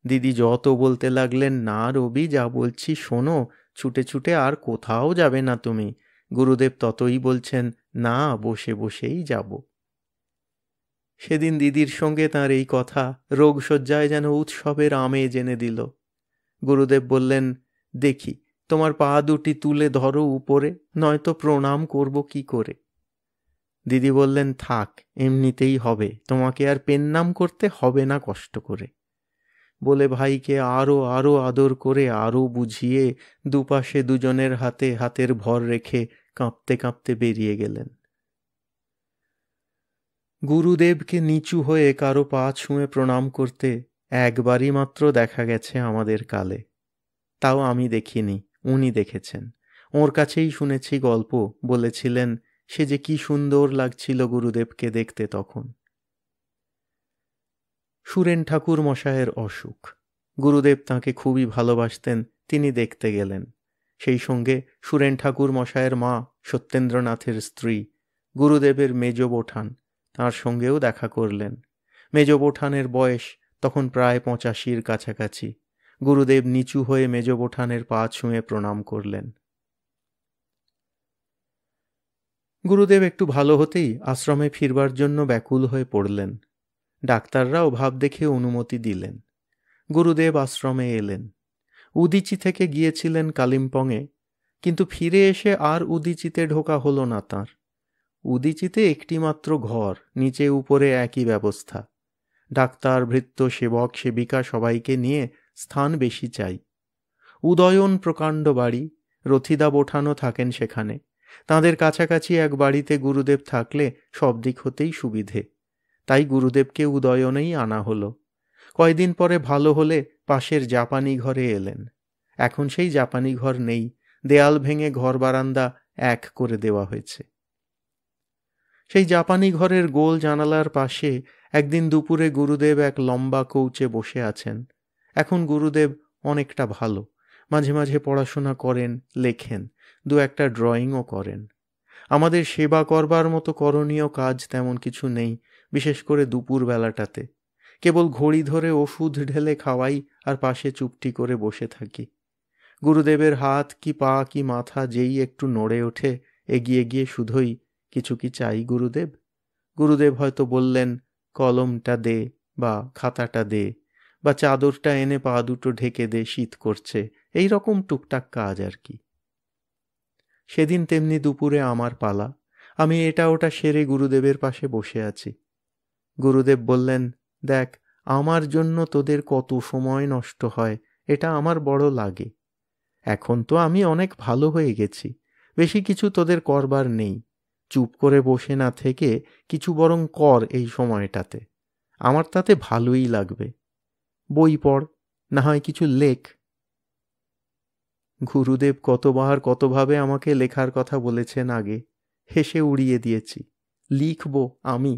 দিদি যত বলতে লাগলেন, না রবি, যা বলছি শোনো, ছুটে ছুটে আর কোথাও যাবে না তুমি। গুরুদেব ততই বলছেন, না, বসে বসেই যাব। সেদিন দিদির সঙ্গে তাঁর এই কথা রোগশয্যায় যেন উৎসবের আমেজ এনে দিল। গুরুদেব বললেন, দেখি তোমার পা দুটি তুলে ধরো উপরে, নয়তো প্রণাম করব কি করে। দিদি বললেন, থাক, এমনিতেই হবে, তোমাকে আর পেন নাম করতে হবে না কষ্ট করে। বলে ভাইকে আরও আরও আদর করে আরও বুঝিয়ে দুপাশে দুজনের হাতে হাতের ভর রেখে কাঁপতে কাঁপতে বেরিয়ে গেলেন। গুরুদেবকে নিচু হয়ে কারো পা ছুঁয়ে প্রণাম করতে একবারই মাত্র দেখা গেছে আমাদের কালে। তাও আমি দেখিনি, উনি দেখেছেন। ওর কাছেই শুনেছি গল্প, বলেছিলেন সে যে কি সুন্দর লাগছিল গুরুদেবকে দেখতে তখন। সুরেন ঠাকুর মশায়ের অসুখ। গুরুদেব তাঁকে খুবই ভালোবাসতেন, তিনি দেখতে গেলেন। সেই সঙ্গে সুরেন ঠাকুর মশায়ের মা সত্যেন্দ্রনাথের স্ত্রী গুরুদেবের মেজ বোঠান, তাঁর সঙ্গেও দেখা করলেন। মেজ বোঠানের বয়স তখন প্রায় 85-র কাছাকাছি। গুরুদেব নিচু হয়ে মেজ বোঠানের পা ছুঁয়ে প্রণাম করলেন। গুরুদেব একটু ভালো হতেই আশ্রমে ফিরবার জন্য ব্যাকুল হয়ে পড়লেন। ডাক্তাররাও ভাব দেখে অনুমতি দিলেন। গুরুদেব আশ্রমে এলেন। উদিচি থেকে গিয়েছিলেন কালিম্পংয়ে, কিন্তু ফিরে এসে আর উদিচিতে ঢোকা হলো না তাঁর। উদিচিতে একটিমাত্র ঘর, নিচে উপরে একই ব্যবস্থা। ডাক্তার, ভৃত্য, সেবক, সেবিকা সবাইকে নিয়ে স্থান বেশি চাই। উদয়ন প্রকাণ্ড বাড়ি, রথিদা বোঠানও থাকেন সেখানে। তাঁদের কাছাকাছি এক বাড়িতে গুরুদেব থাকলে সব দিক হতেই সুবিধে। তাই গুরুদেবকে উদয়নেই আনা হলো। কয়দিন পরে ভালো হলে পাশের জাপানি ঘরে এলেন। এখন সেই জাপানি ঘর নেই, দেয়াল ভেঙে ঘর বারান্দা এক করে দেওয়া হয়েছে। সেই জাপানি ঘরের গোল জানালার পাশে একদিন দুপুরে গুরুদেব এক লম্বা কৌচে বসে আছেন। এখন গুরুদেব অনেকটা ভালো, মাঝে মাঝে পড়াশোনা করেন, লেখেন, দু একটা ড্রয়িংও করেন। আমাদের সেবা করবার মতো করণীয় কাজ তেমন কিছু নেই, বিশেষ করে দুপুর বেলাটাতে। কেবল ঘড়ি ধরে ওষুধ ঢেলে খাওয়াই আর পাশে চুপটি করে বসে থাকি। গুরুদেবের হাত কি পা কি মাথা যেই একটু নড়ে ওঠে, এগিয়ে গিয়ে শুধুই কিছু কি চাই গুরুদেব? গুরুদেব হয়তো বললেন, কলমটা দে, বা খাতাটা দে, বা চাদরটা এনে পা দুটো ঢেকে দে, শীত করছে, এই রকম টুকটাক কাজ আর কি। সেদিন তেমনি দুপুরে আমার পালা। আমি এটা ওটা সেরে গুরুদেবের পাশে বসে আছি। গুরুদেব বললেন, দেখ, আমার জন্য তোদের কত সময় নষ্ট হয়, এটা আমার বড় লাগে। এখন তো আমি অনেক ভালো হয়ে গেছি, বেশি কিছু তোদের করবার নেই। চুপ করে বসে না থেকে কিছু বরং কর এই সময়টাতে, আমার তাতে ভালোই লাগবে। বই পড়, না হয় কিছু লেখ। গুরুদেব কতবার কতভাবে আমাকে লেখার কথা বলেছেন আগে, হেসে উড়িয়ে দিয়েছি। লিখব আমি?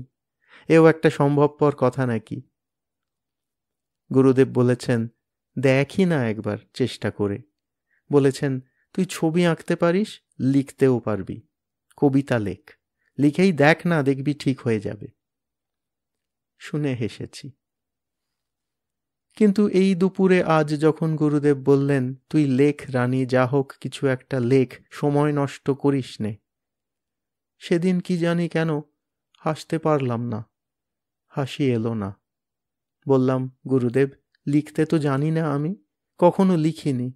এও একটা সম্ভবপর কথা নাকি? গুরুদেব বলেছেন, দেখি না একবার চেষ্টা করে। বলেছেন, তুই ছবি আঁকতে পারিস, লিখতেও পারবি, কবিতা লেখ, লিখেই দেখ না, দেখবি ঠিক হয়ে যাবে। শুনে হেসেছি। কিন্তু এই দুপুরে আজ যখন গুরুদেব বললেন, তুই লেখ রানী, যা হোক কিছু একটা লেখ, সময় নষ্ট করিস নে, সেদিন কি জানি কেন হাসতে পারলাম না, হাসি এলো না। বললাম, গুরুদেব, লিখতে তো জানি না আমি, কখনো লিখিনি।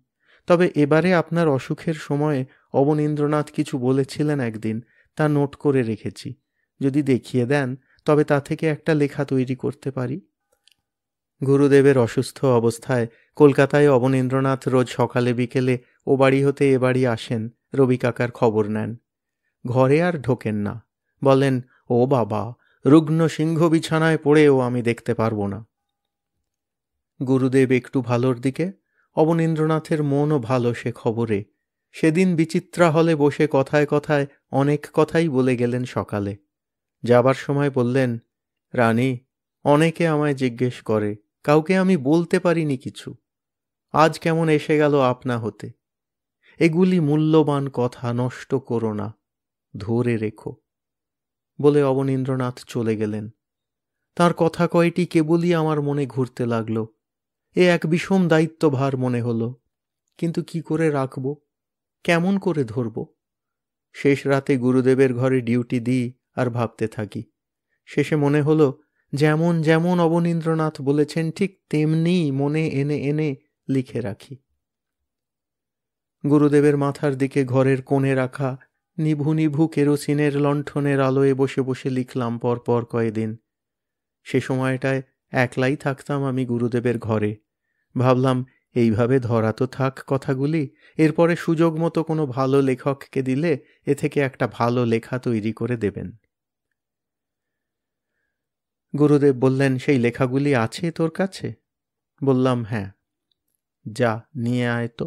তবে এবারে আপনার অসুখের সময়ে অবনীন্দ্রনাথ কিছু বলেছিলেন একদিন, তা নোট করে রেখেছি। যদি দেখিয়ে দেন তবে তা থেকে একটা লেখা তৈরি করতে পারি। গুরুদেবের অসুস্থ অবস্থায় কলকাতায় অবনীন্দ্রনাথ রোজ সকালে বিকেলে ও বাড়ি হতে এ বাড়ি আসেন, রবি কাকার খবর নেন। ঘরে আর ঢোকেন না, বলেন, ও বাবা, রুগ্ন সিংহ বিছানায় পড়েও আমি দেখতে পারবো না। গুরুদেব একটু ভালোর দিকে, অবনীন্দ্রনাথের মনও ভালো সে খবরে। সেদিন বিচিত্রা হলে বসে কথায় কথায় অনেক কথাই বলে গেলেন সকালে। যাবার সময় বললেন, রানী, অনেকে আমায় জিজ্ঞেস করে, কাউকে আমি বলতে পারিনি কিছু। আজ কেমন এসে গেল আপনা হতে। এগুলি মূল্যবান কথা, নষ্ট করো না, ধরে রেখো। বলে অবনীন্দ্রনাথ চলে গেলেন। তাঁর কথা কয়টি কেবলই আমার মনে ঘুরতে লাগল। এ এক বিষম দায়িত্বভার মনে হলো। কিন্তু কি করে রাখব, কেমন করে ধরব? শেষ রাতে গুরুদেবের ঘরে ডিউটি দিই আর ভাবতে থাকি। শেষে মনে হলো, যেমন যেমন অবনীন্দ্রনাথ বলেছেন ঠিক তেমনি মনে এনে এনে লিখে রাখি। গুরুদেবের মাথার দিকে ঘরের কোণে রাখা নিভু নিভু কেরোসিনের লণ্ঠনের আলোয় বসে বসে লিখলাম পরপর কয়েকদিন। সে সময়টায় একলাই থাকতাম আমি গুরুদেবের ঘরে। ভাবলাম এইভাবে ধরা তো থাক কথাগুলি, এরপরে সুযোগ মতো কোনো ভালো লেখককে দিলে এ থেকে একটা ভালো লেখা তৈরি করে দেবেন। গুরুদেব বললেন, সেই লেখাগুলি আছে তোর কাছে? বললাম, হ্যাঁ। যা নিয়ে আয় তো।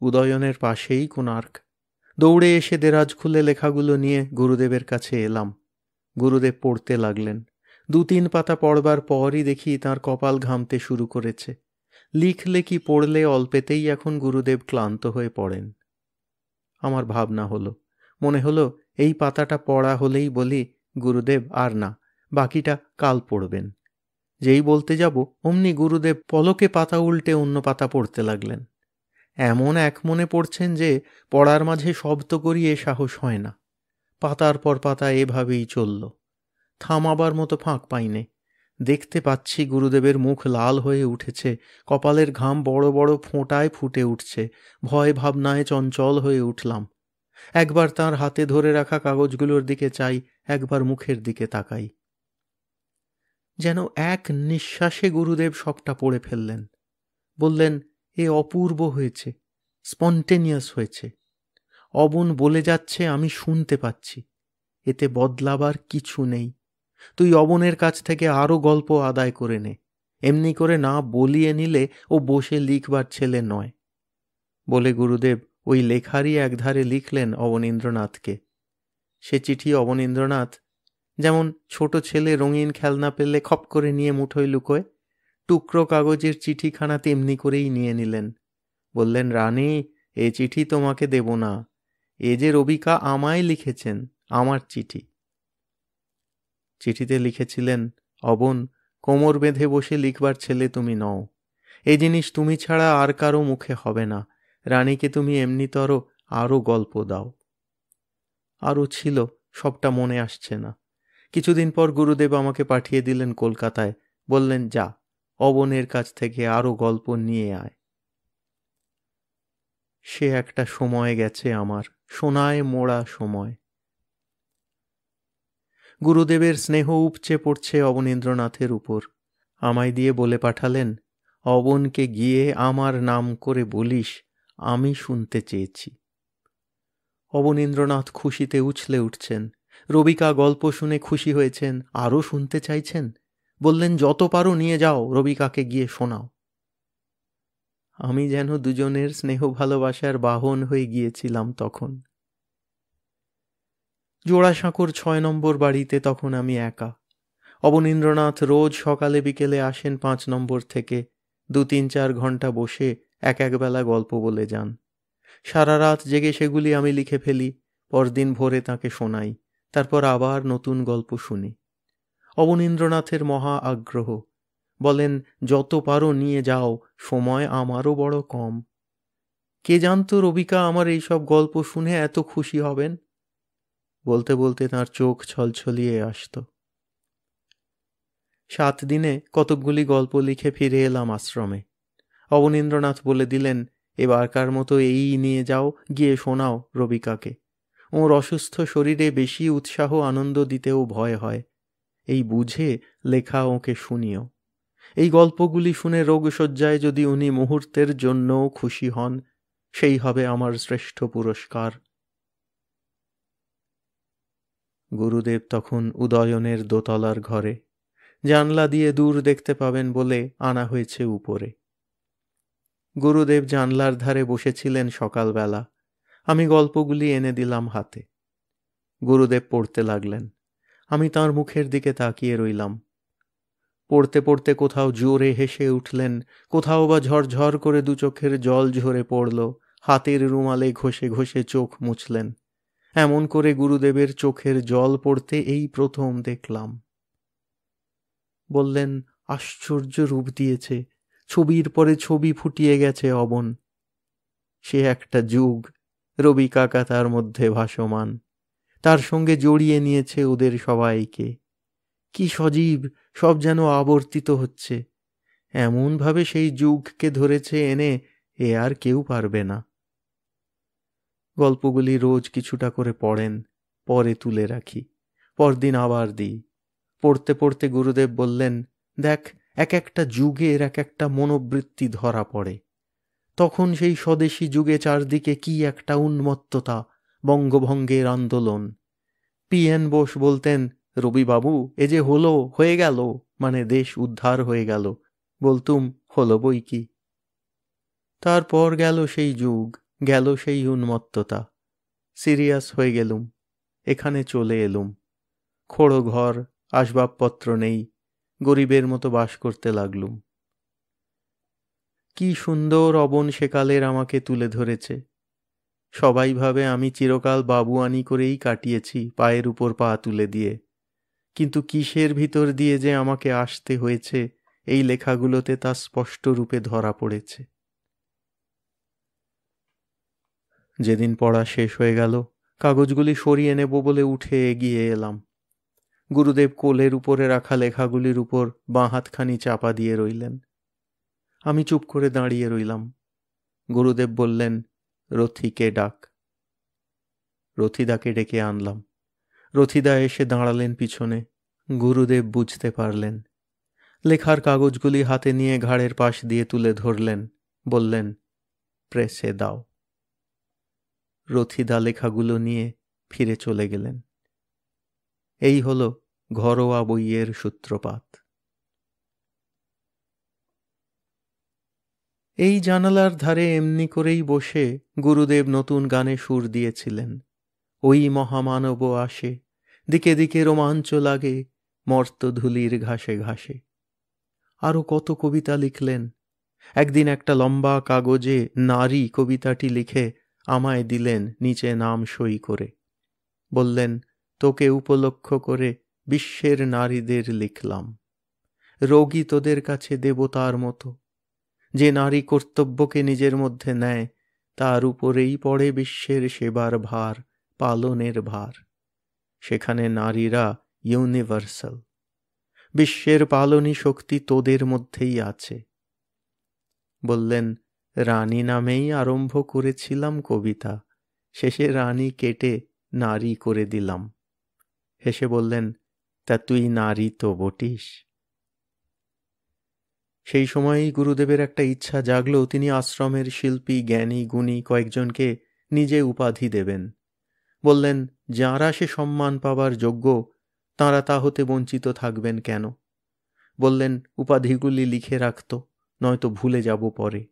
উদয়নের পাশেই কোণার্ক। দৌড়ে এসে দেরাজ খুলে লেখাগুলো নিয়ে গুরুদেবের কাছে এলাম। গুরুদেব পড়তে লাগলেন। 2-3 পাতা পড়বার পরই দেখি তাঁর কপাল ঘামতে শুরু করেছে। লিখলে কি পড়লে অল্পেতেই এখন গুরুদেব ক্লান্ত হয়ে পড়েন। আমার ভাবনা হলো, মনে হলো এই পাতাটা পড়া হলেই বলি, গুরুদেব আর না, বাকিটা কাল পড়বেন। যেই বলতে যাব অমনি গুরুদেব পলকে পাতা উল্টে অন্য পাতা পড়তে লাগলেন। এমন এক মনে পড়ছেন যে পড়ার মাঝে শব্দ করিয়ে সাহস হয় না। পাতার পর পাতা এভাবেই চলল। থামাবার মতো ফাঁক পাইনে। দেখতে পাচ্ছি গুরুদেবের মুখ লাল হয়ে উঠেছে, কপালের ঘাম বড় বড় ফোঁটায় ফুটে উঠছে। ভয় ভাবনায় চঞ্চল হয়ে উঠলাম। একবার তাঁর হাতে ধরে রাখা কাগজগুলোর দিকে চাই, একবার মুখের দিকে তাকাই। যেন এক নিঃশ্বাসে গুরুদেব সবটা পড়ে ফেললেন। বললেন, এ অপূর্ব হয়েছে, স্পন্টেনিয়াস হয়েছে। অবন বলে যাচ্ছে, আমি শুনতে পাচ্ছি। এতে বদলাবার কিছু নেই। তুই অবনের কাছ থেকে আরও গল্প আদায় করে নে। এমনি করে না বলিয়ে নিলে ও বসে লিখবার ছেলে নয়। বলে গুরুদেব ওই লেখারই একধারে লিখলেন অবনীন্দ্রনাথকে। সে চিঠি অবনীন্দ্রনাথ যেমন ছোট ছেলে রঙিন খেলনা পেলে খপ করে নিয়ে মুঠোয় লুকোয়, টুকরো কাগজের চিঠিখানা তেমনি করেই নিয়ে নিলেন। বললেন, রানী, এ চিঠি তোমাকে দেব না। এ যে রবিকা আমায় লিখেছেন, আমার চিঠি। চিঠিতে লিখেছিলেন, অবন, কোমর বেঁধে বসে লিখবার ছেলে তুমি নও। এই জিনিস তুমি ছাড়া আর কারো মুখে হবে না। রানীকে তুমি এমনিতর আরও গল্প দাও। আরও ছিল, সবটা মনে আসছে না। কিছুদিন পর গুরুদেব আমাকে পাঠিয়ে দিলেন কলকাতায়। বললেন, যা, অবনের কাছ থেকে আরও গল্প নিয়ে আয়। সে একটা সময় গেছে আমার, সোনায় মোড়া সময়। গুরুদেবের স্নেহ উপচে পড়ছে অবনীন্দ্রনাথের উপর। আমায় দিয়ে বলে পাঠালেন, অবনকে গিয়ে আমার নাম করে বলিস আমি শুনতে চেয়েছি। অবনীন্দ্রনাথ খুশিতে উছলে উঠছেন। রবিকা গল্প শুনে খুশি হয়েছেন, আরও শুনতে চাইছেন। বললেন, যত পারো নিয়ে যাও, রবিকাকে গিয়ে শোনাও। আমি যেন দুজনের স্নেহ ভালোবাসার বাহন হয়ে গিয়েছিলাম তখন। জোড়াসাঁকোর 6 নম্বর বাড়িতে তখন আমি একা। অবনীন্দ্রনাথ রোজ সকালে বিকেলে আসেন 5 নম্বর থেকে। 2-3-4 ঘন্টা বসে এক বেলা গল্প বলে যান। সারা রাত জেগে সেগুলি আমি লিখে ফেলি, পরদিন ভোরে তাঁকে শোনাই। তারপর আবার নতুন গল্প শুনি। অবনীন্দ্রনাথের মহা আগ্রহ। বলেন, যত পারো নিয়ে যাও, সময় আমারও বড় কম। কে জানত রবিকা আমার এইসব গল্প শুনে এত খুশি হবেন। বলতে বলতে তাঁর চোখ ছলছলিয়ে আসত। 7 দিনে কতকগুলি গল্প লিখে ফিরে এলাম আশ্রমে। অবনীন্দ্রনাথ বলে দিলেন, এবারকার মতো এই নিয়ে যাও, গিয়ে শোনাও রবিকাকে। ওর অসুস্থ শরীরে বেশি উৎসাহ আনন্দ দিতেও ভয় হয়। এই বুঝে লেখা ওকে শুনিও। এই গল্পগুলি শুনে রোগশয্যায় যদি উনি মুহূর্তের জন্যও খুশি হন, সেই হবে আমার শ্রেষ্ঠ পুরস্কার। গুরুদেব তখন উদয়নের দোতলার ঘরে। জানলা দিয়ে দূর দেখতে পাবেন বলে আনা হয়েছে উপরে। গুরুদেব জানলার ধারে বসেছিলেন সকালবেলা। আমি গল্পগুলি এনে দিলাম হাতে। গুরুদেব পড়তে লাগলেন। আমি তাঁর মুখের দিকে তাকিয়ে রইলাম। পড়তে পড়তে কোথাও জোরে হেসে উঠলেন, কোথাও বা ঝরঝর করে 2 চোখের জল ঝরে পড়ল। হাতের রুমালে ঘষে ঘষে চোখ মুছলেন। এমন করে গুরুদেবের চোখের জল পড়তে এই প্রথম দেখলাম। বললেন, আশ্চর্য রূপ দিয়েছে, ছবির পরে ছবি ফুটিয়ে গেছে অবন। সে একটা যুগ, রবি কাকা তার মধ্যে ভাসমান। তার সঙ্গে জড়িয়ে নিয়েছে ওদের সবাইকে। কি সজীব, সব যেন আবর্তিত হচ্ছে। এমনভাবে সেই যুগকে ধরেছে এনে, এ আর কেউ পারবে না। গল্পগুলি রোজ কিছুটা করে পড়েন, পরে তুলে রাখি, পরদিন আবার দিই। পড়তে পড়তে গুরুদেব বললেন, দেখ, এক একটা যুগের এক একটা মনোবৃত্তি ধরা পড়ে। তখন সেই স্বদেশী যুগে চারদিকে কি একটা উন্মত্ততা, বঙ্গভঙ্গের আন্দোলন। পিএন বোস বলতেন, রবিবাবু এ যে হলো, হয়ে গেল, মানে দেশ উদ্ধার হয়ে গেল। বলতুম, হলো বই কি। তারপর গেল সেই যুগ, গেল সেই উন্মত্ততা। সিরিয়াস হয়ে গেলুম, এখানে চলে এলুম। খোড়ো ঘর, আসবাবপত্র নেই, গরিবের মতো বাস করতে লাগলুম। কি সুন্দর অবন সেকালের আমাকে তুলে ধরেছে। সবাই ভাবে আমি চিরকাল বাবুয়ানি করেই কাটিয়েছি, পায়ের উপর পা তুলে দিয়ে। কিন্তু কিসের ভিতর দিয়ে যে আমাকে আসতে হয়েছে, এই লেখাগুলোতে তা স্পষ্ট রূপে ধরা পড়েছে। যেদিন পড়া শেষ হয়ে গেল, কাগজগুলি সরিয়ে নেব বলে উঠে এগিয়ে এলাম। গুরুদেব কোলের উপরে রাখা লেখাগুলির উপর বাঁ হাতখানি চাপা দিয়ে রইলেন। আমি চুপ করে দাঁড়িয়ে রইলাম। গুরুদেব বললেন, রথিকে ডাক। রথিদাকে ডেকে আনলাম। রথিদা এসে দাঁড়ালেন পিছনে। গুরুদেব বুঝতে পারলেন। লেখার কাগজগুলি হাতে নিয়ে ঘাড়ের পাশ দিয়ে তুলে ধরলেন, বললেন, প্রেসে দাও। রথিদা লেখাগুলো নিয়ে ফিরে চলে গেলেন। এই হল ঘরোয়া বইয়ের সূত্রপাত। এই জানালার ধারে এমনি করেই বসে গুরুদেব নতুন গানে সুর দিয়েছিলেন। ওই মহামানব আসে, দিকে দিকে রোমাঞ্চ লাগে, মর্তধূলির ঘাসে ঘাসে। আরও কত কবিতা লিখলেন। একদিন একটা লম্বা কাগজে নারী কবিতাটি লিখে আমায় দিলেন, নিচে নাম সই করে। বললেন, তোকে উপলক্ষ করে বিশ্বের নারীদের লিখলাম। রোগী তোদের কাছে দেবতার মতো। যে নারী কর্তব্যকে নিজের মধ্যে নেয়, তার উপরেই পড়ে বিশ্বের সেবার ভার, পালনের ভার। সেখানে নারীরা ইউনিভার্সাল। বিশ্বের পালনী শক্তি তোদের মধ্যেই আছে। বললেন, রানী নামেই আরম্ভ করেছিলাম কবিতা, শেষে রানী কেটে নারী করে দিলাম। হেসে বললেন, তা তুই নারী তো বটিস। সেই সময়েই গুরুদেবের একটা ইচ্ছা জাগল, তিনি আশ্রমের শিল্পী, জ্ঞানী, গুণী কয়েকজনকে নিজে উপাধি দেবেন। বললেন, যাঁরা সে সম্মান পাবার যোগ্য, তাঁরা তা হতে বঞ্চিত থাকবেন কেন। বললেন, উপাধিগুলি লিখে রাখত, নয়তো ভুলে যাব পরে।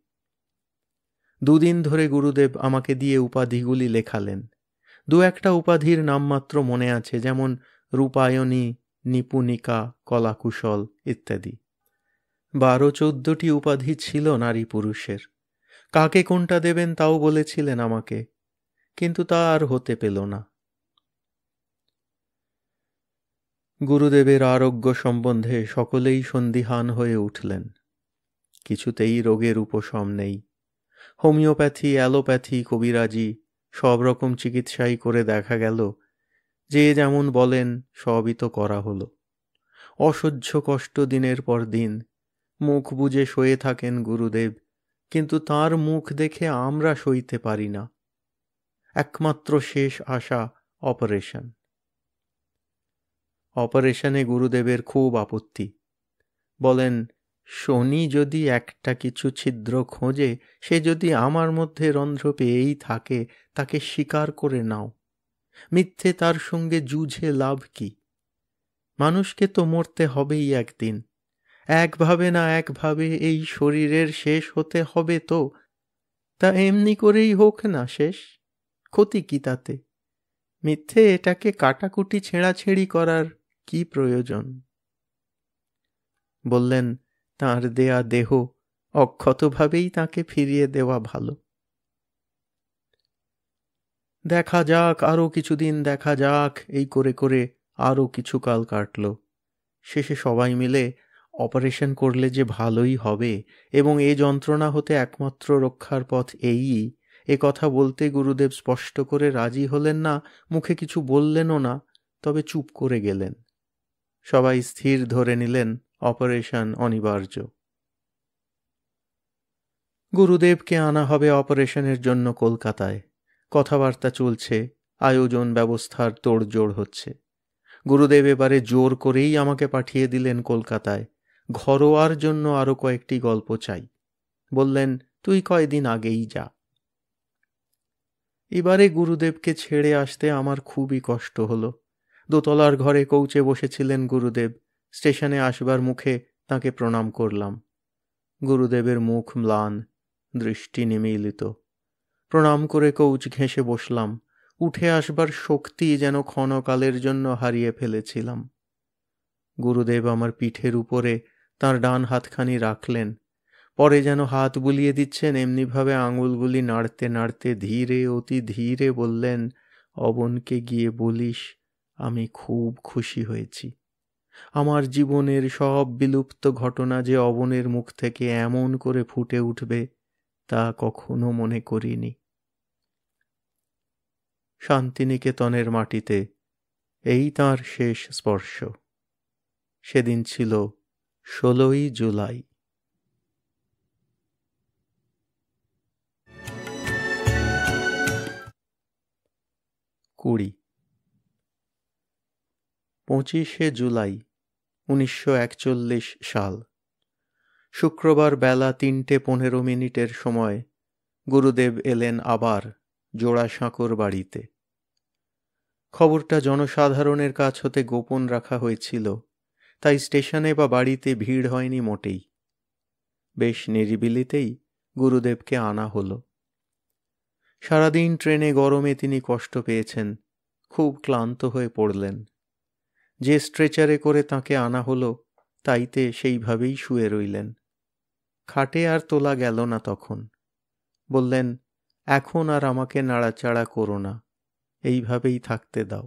দুদিন ধরে গুরুদেব আমাকে দিয়ে উপাধিগুলি লেখালেন। দু একটা উপাধির নামমাত্র মনে আছে, যেমন রূপায়ণী, নিপুণিকা, কলাকুশল ইত্যাদি। 12-14টি উপাধি ছিল নারী পুরুষের। কাকে কোনটা দেবেন তাও বলেছিলেন আমাকে, কিন্তু তা আর হতে পেল না। গুরুদেবের আরোগ্য সম্বন্ধে সকলেই সন্দিহান হয়ে উঠলেন। কিছুতেই রোগের উপশম নেই। হোমিওপ্যাথি, অ্যালোপ্যাথি, কবিরাজি সব রকম চিকিৎসাই করে দেখা গেল, যে যেমন বলেন সবই তো করা হলো। অসহ্য কষ্ট দিনের পর দিন। মুখ বুজে শুয়ে থাকেন গুরুদেব, কিন্তু তাঁর মুখ দেখে আমরা সইতে পারি না। একমাত্র শেষ আশা অপারেশন। অপারেশনে গুরুদেবের খুব আপত্তি। বলেন, শনি যদি একটা কিছু ছিদ্র খোঁজে, সে যদি আমার মধ্যে রন্ধ্র পেয়েই থাকে, তাকে স্বীকার করে নাও। মিথ্যে তার সঙ্গে যুঝে লাভ কি? মানুষকে তো মরতে হবেই একদিন। একভাবে না একভাবে এই শরীরের শেষ হতে হবে তো। তা এমনি করেই হোক না শেষ, ক্ষতি কি তাতে? মিথ্যে এটাকে কাটাকুটি ছেঁড়াছেঁড়ি করার কি প্রয়োজন? বললেন, তাঁর দেয়া দেহ অক্ষতভাবেই তাঁকে ফিরিয়ে দেওয়া ভালো। দেখা যাক, আরও কিছুদিন দেখা যাক, এই করে করে আরও কিছুকাল কাটল। শেষে সবাই মিলে অপারেশন করলে যে ভালোই হবে এবং এ যন্ত্রণা হতে একমাত্র রক্ষার পথ এই, এ কথা বলতে গুরুদেব স্পষ্ট করে রাজি হলেন না, মুখে কিছু বললেনও না, তবে চুপ করে গেলেন। সবাই স্থির ধরে নিলেন অপারেশন অনিবার্য। গুরুদেবকে আনা হবে অপারেশনের জন্য কলকাতায়। কথাবার্তা চলছে, আয়োজন ব্যবস্থার তোড়জোড় হচ্ছে। গুরুদেব এবারে জোর করেই আমাকে পাঠিয়ে দিলেন কলকাতায়। ঘরোয়ার জন্য আরও কয়েকটি গল্প চাই। বললেন, তুই কয়দিন আগেই যা। এবারে গুরুদেবকে ছেড়ে আসতে আমার খুবই কষ্ট হলো। দোতলার ঘরে কৌচে বসেছিলেন গুরুদেব। স্টেশনে আসবার মুখে তাঁকে প্রণাম করলাম। গুরুদেবের মুখ ম্লান, দৃষ্টি নিমীলিত। প্রণাম করে কৌচ ঘেঁষে বসলাম। উঠে আসবার শক্তি যেন ক্ষণকালের জন্য হারিয়ে ফেলেছিলাম। গুরুদেব আমার পিঠের উপরে তাঁর ডান হাতখানি রাখলেন। পরে যেন হাত বুলিয়ে দিচ্ছেন এমনিভাবে আঙুলগুলি নাড়তে নাড়তে ধীরে, অতি ধীরে বললেন, অবনকে গিয়ে বলিস আমি খুব খুশি হয়েছি। আমার জীবনের সব বিলুপ্ত ঘটনা যে অবনের মুখ থেকে এমন করে ফুটে উঠবে তা কখনো মনে করিনি। শান্তিনিকেতনের মাটিতে এই তাঁর শেষ স্পর্শ। সেদিন ছিল 16ই জুলাই। কুড়ি 25শে জুলাই 1941 সাল। শুক্রবার বেলা 3:15 সময় গুরুদেব এলেন আবার জোড়াসাঁকোর বাড়িতে। খবরটা জনসাধারণের কাছ হতে গোপন রাখা হয়েছিল, তাই স্টেশনে বা বাড়িতে ভিড় হয়নি মোটেই। বেশ নিরিবিলিতেই গুরুদেবকে আনা হলো। সারাদিন ট্রেনে গরমে তিনি কষ্ট পেয়েছেন, খুব ক্লান্ত হয়ে পড়লেন। যে স্ট্রেচারে করে তাঁকে আনা হলো তাইতে সেইভাবেই শুয়ে রইলেন। খাটে আর তোলা গেল না তখন। বললেন, এখন আর আমাকে নাড়াচাড়া করো না, এইভাবেই থাকতে দাও।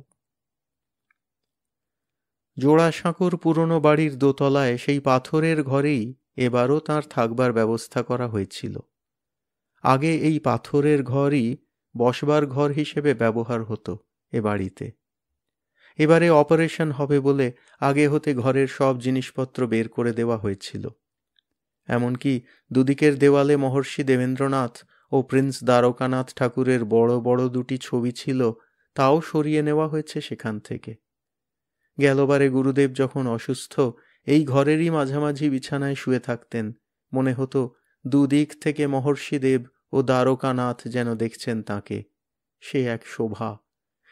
জোড়াসাঁকোর পুরনো বাড়ির দোতলায় সেই পাথরের ঘরেই এবারও তাঁর থাকবার ব্যবস্থা করা হয়েছিল। আগে এই পাথরের ঘরই বসবার ঘর হিসেবে ব্যবহার হতো এ বাড়িতে। এবারে অপারেশন হবে বলে আগে হতে ঘরের সব জিনিসপত্র বের করে দেওয়া হয়েছিল। এমনকি দুদিকের দেওয়ালে মহর্ষি দেবেন্দ্রনাথ ও প্রিন্স দ্বারকানাথ ঠাকুরের বড় বড় দুটি ছবি ছিল, তাও সরিয়ে নেওয়া হয়েছে সেখান থেকে। গেলবারে গুরুদেব যখন অসুস্থ এই ঘরেরই মাঝামাঝি বিছানায় শুয়ে থাকতেন, মনে হতো দুদিক থেকে মহর্ষি দেব ও দ্বারকানাথ যেন দেখছেন তাঁকে। সে এক শোভা।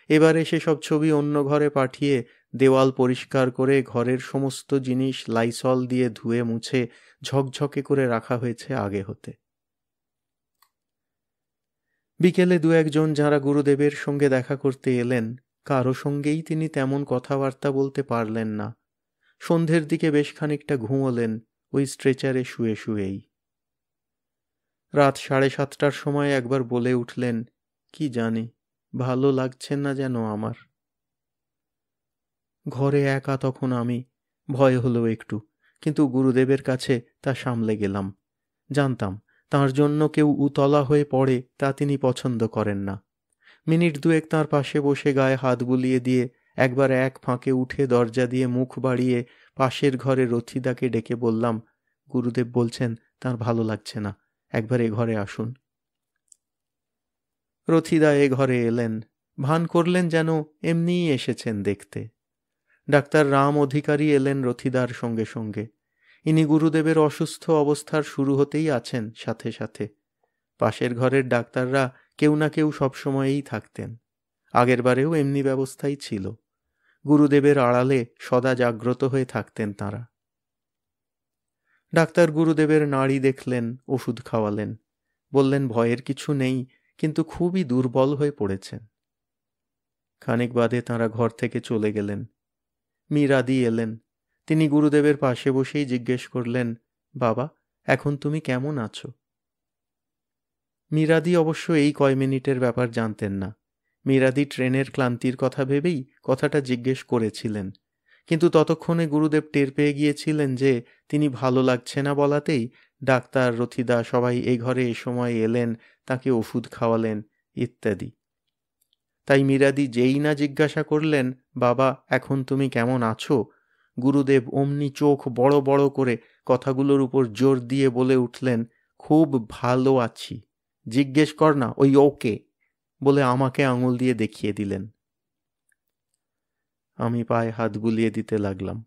এবারে সেসব ছবি অন্য ঘরে পাঠিয়ে দেওয়াল পরিষ্কার করে ঘরের সমস্ত জিনিস লাইসল দিয়ে ধুয়ে মুছে ঝকঝকে করে রাখা হয়েছে আগে হতে। বিকেলে দু একজন যাঁরা গুরুদেবের সঙ্গে দেখা করতে এলেন, কারো সঙ্গেই তিনি তেমন কথাবার্তা বলতে পারলেন না। সন্ধ্যের দিকে বেশ খানিকটা ঘুমোলেন ওই স্ট্রেচারে শুয়ে শুয়েই। রাত 7:30টার সময় একবার বলে উঠলেন, কি জানি, ভালো লাগছে না যেন আমার। ঘরে একা তখন আমি। ভয় হলো একটু, কিন্তু গুরুদেবের কাছে তা সামলে গেলাম। জানতাম তাঁর জন্য কেউ উতলা হয়ে পড়ে তা তিনি পছন্দ করেন না। মিনিট দুয়েক তাঁর পাশে বসে গায়ে হাত বুলিয়ে দিয়ে একবার এক ফাঁকে উঠে দরজা দিয়ে মুখ বাড়িয়ে পাশের ঘরে রথিদাকে ডেকে বললাম, গুরুদেব বলছেন তাঁর ভালো লাগছে না, একবার এ ঘরে আসুন। রথিদা এ ঘরে এলেন, ভান করলেন যেন এমনিই এসেছেন দেখতে। ডাক্তার রাম অধিকারী এলেন রথিদার সঙ্গে সঙ্গে। ইনি গুরুদেবের অসুস্থ অবস্থার শুরু হতেই আছেন সাথে সাথে। পাশের ঘরের ডাক্তাররা কেউ না কেউ সবসময়েই থাকতেন। আগের বারেও এমনি ব্যবস্থাই ছিল। গুরুদেবের আড়ালে সদা জাগ্রত হয়ে থাকতেন তাঁরা। ডাক্তার গুরুদেবের নাড়ি দেখলেন, ওষুধ খাওয়ালেন। বললেন ভয়ের কিছু নেই, কিন্তু খুবই দুর্বল হয়ে পড়েছেন। খানিক বাদে তাঁরা ঘর থেকে চলে গেলেন। মীরাদি এলেন। তিনি গুরুদেবের পাশে বসেই জিজ্ঞেস করলেন, বাবা, এখন তুমি কেমন আছো? মীরাদি অবশ্য এই কয় মিনিটের ব্যাপার জানতেন না। মীরাদি ট্রেনের ক্লান্তির কথা ভেবেই কথাটা জিজ্ঞেস করেছিলেন, কিন্তু ততক্ষণে গুরুদেব টের পেয়ে গিয়েছিলেন যে তিনি ভালো লাগছে না বলাতেই ডাক্তার, রথিদা সবাই এই ঘরে এ সময় এলেন, তাকে ওষুধ খাওয়ালেন ইত্যাদি। তাই মীরাদি যেই না জিজ্ঞাসা করলেন, বাবা এখন তুমি কেমন আছো, গুরুদেব অমনি চোখ বড় বড় করে কথাগুলোর উপর জোর দিয়ে বলে উঠলেন, খুব ভালো আছি, জিজ্ঞেস কর না ওই ওকে, বলে আমাকে আঙুল দিয়ে দেখিয়ে দিলেন। আমি পায়ে হাত বুলিয়ে দিতে লাগলাম।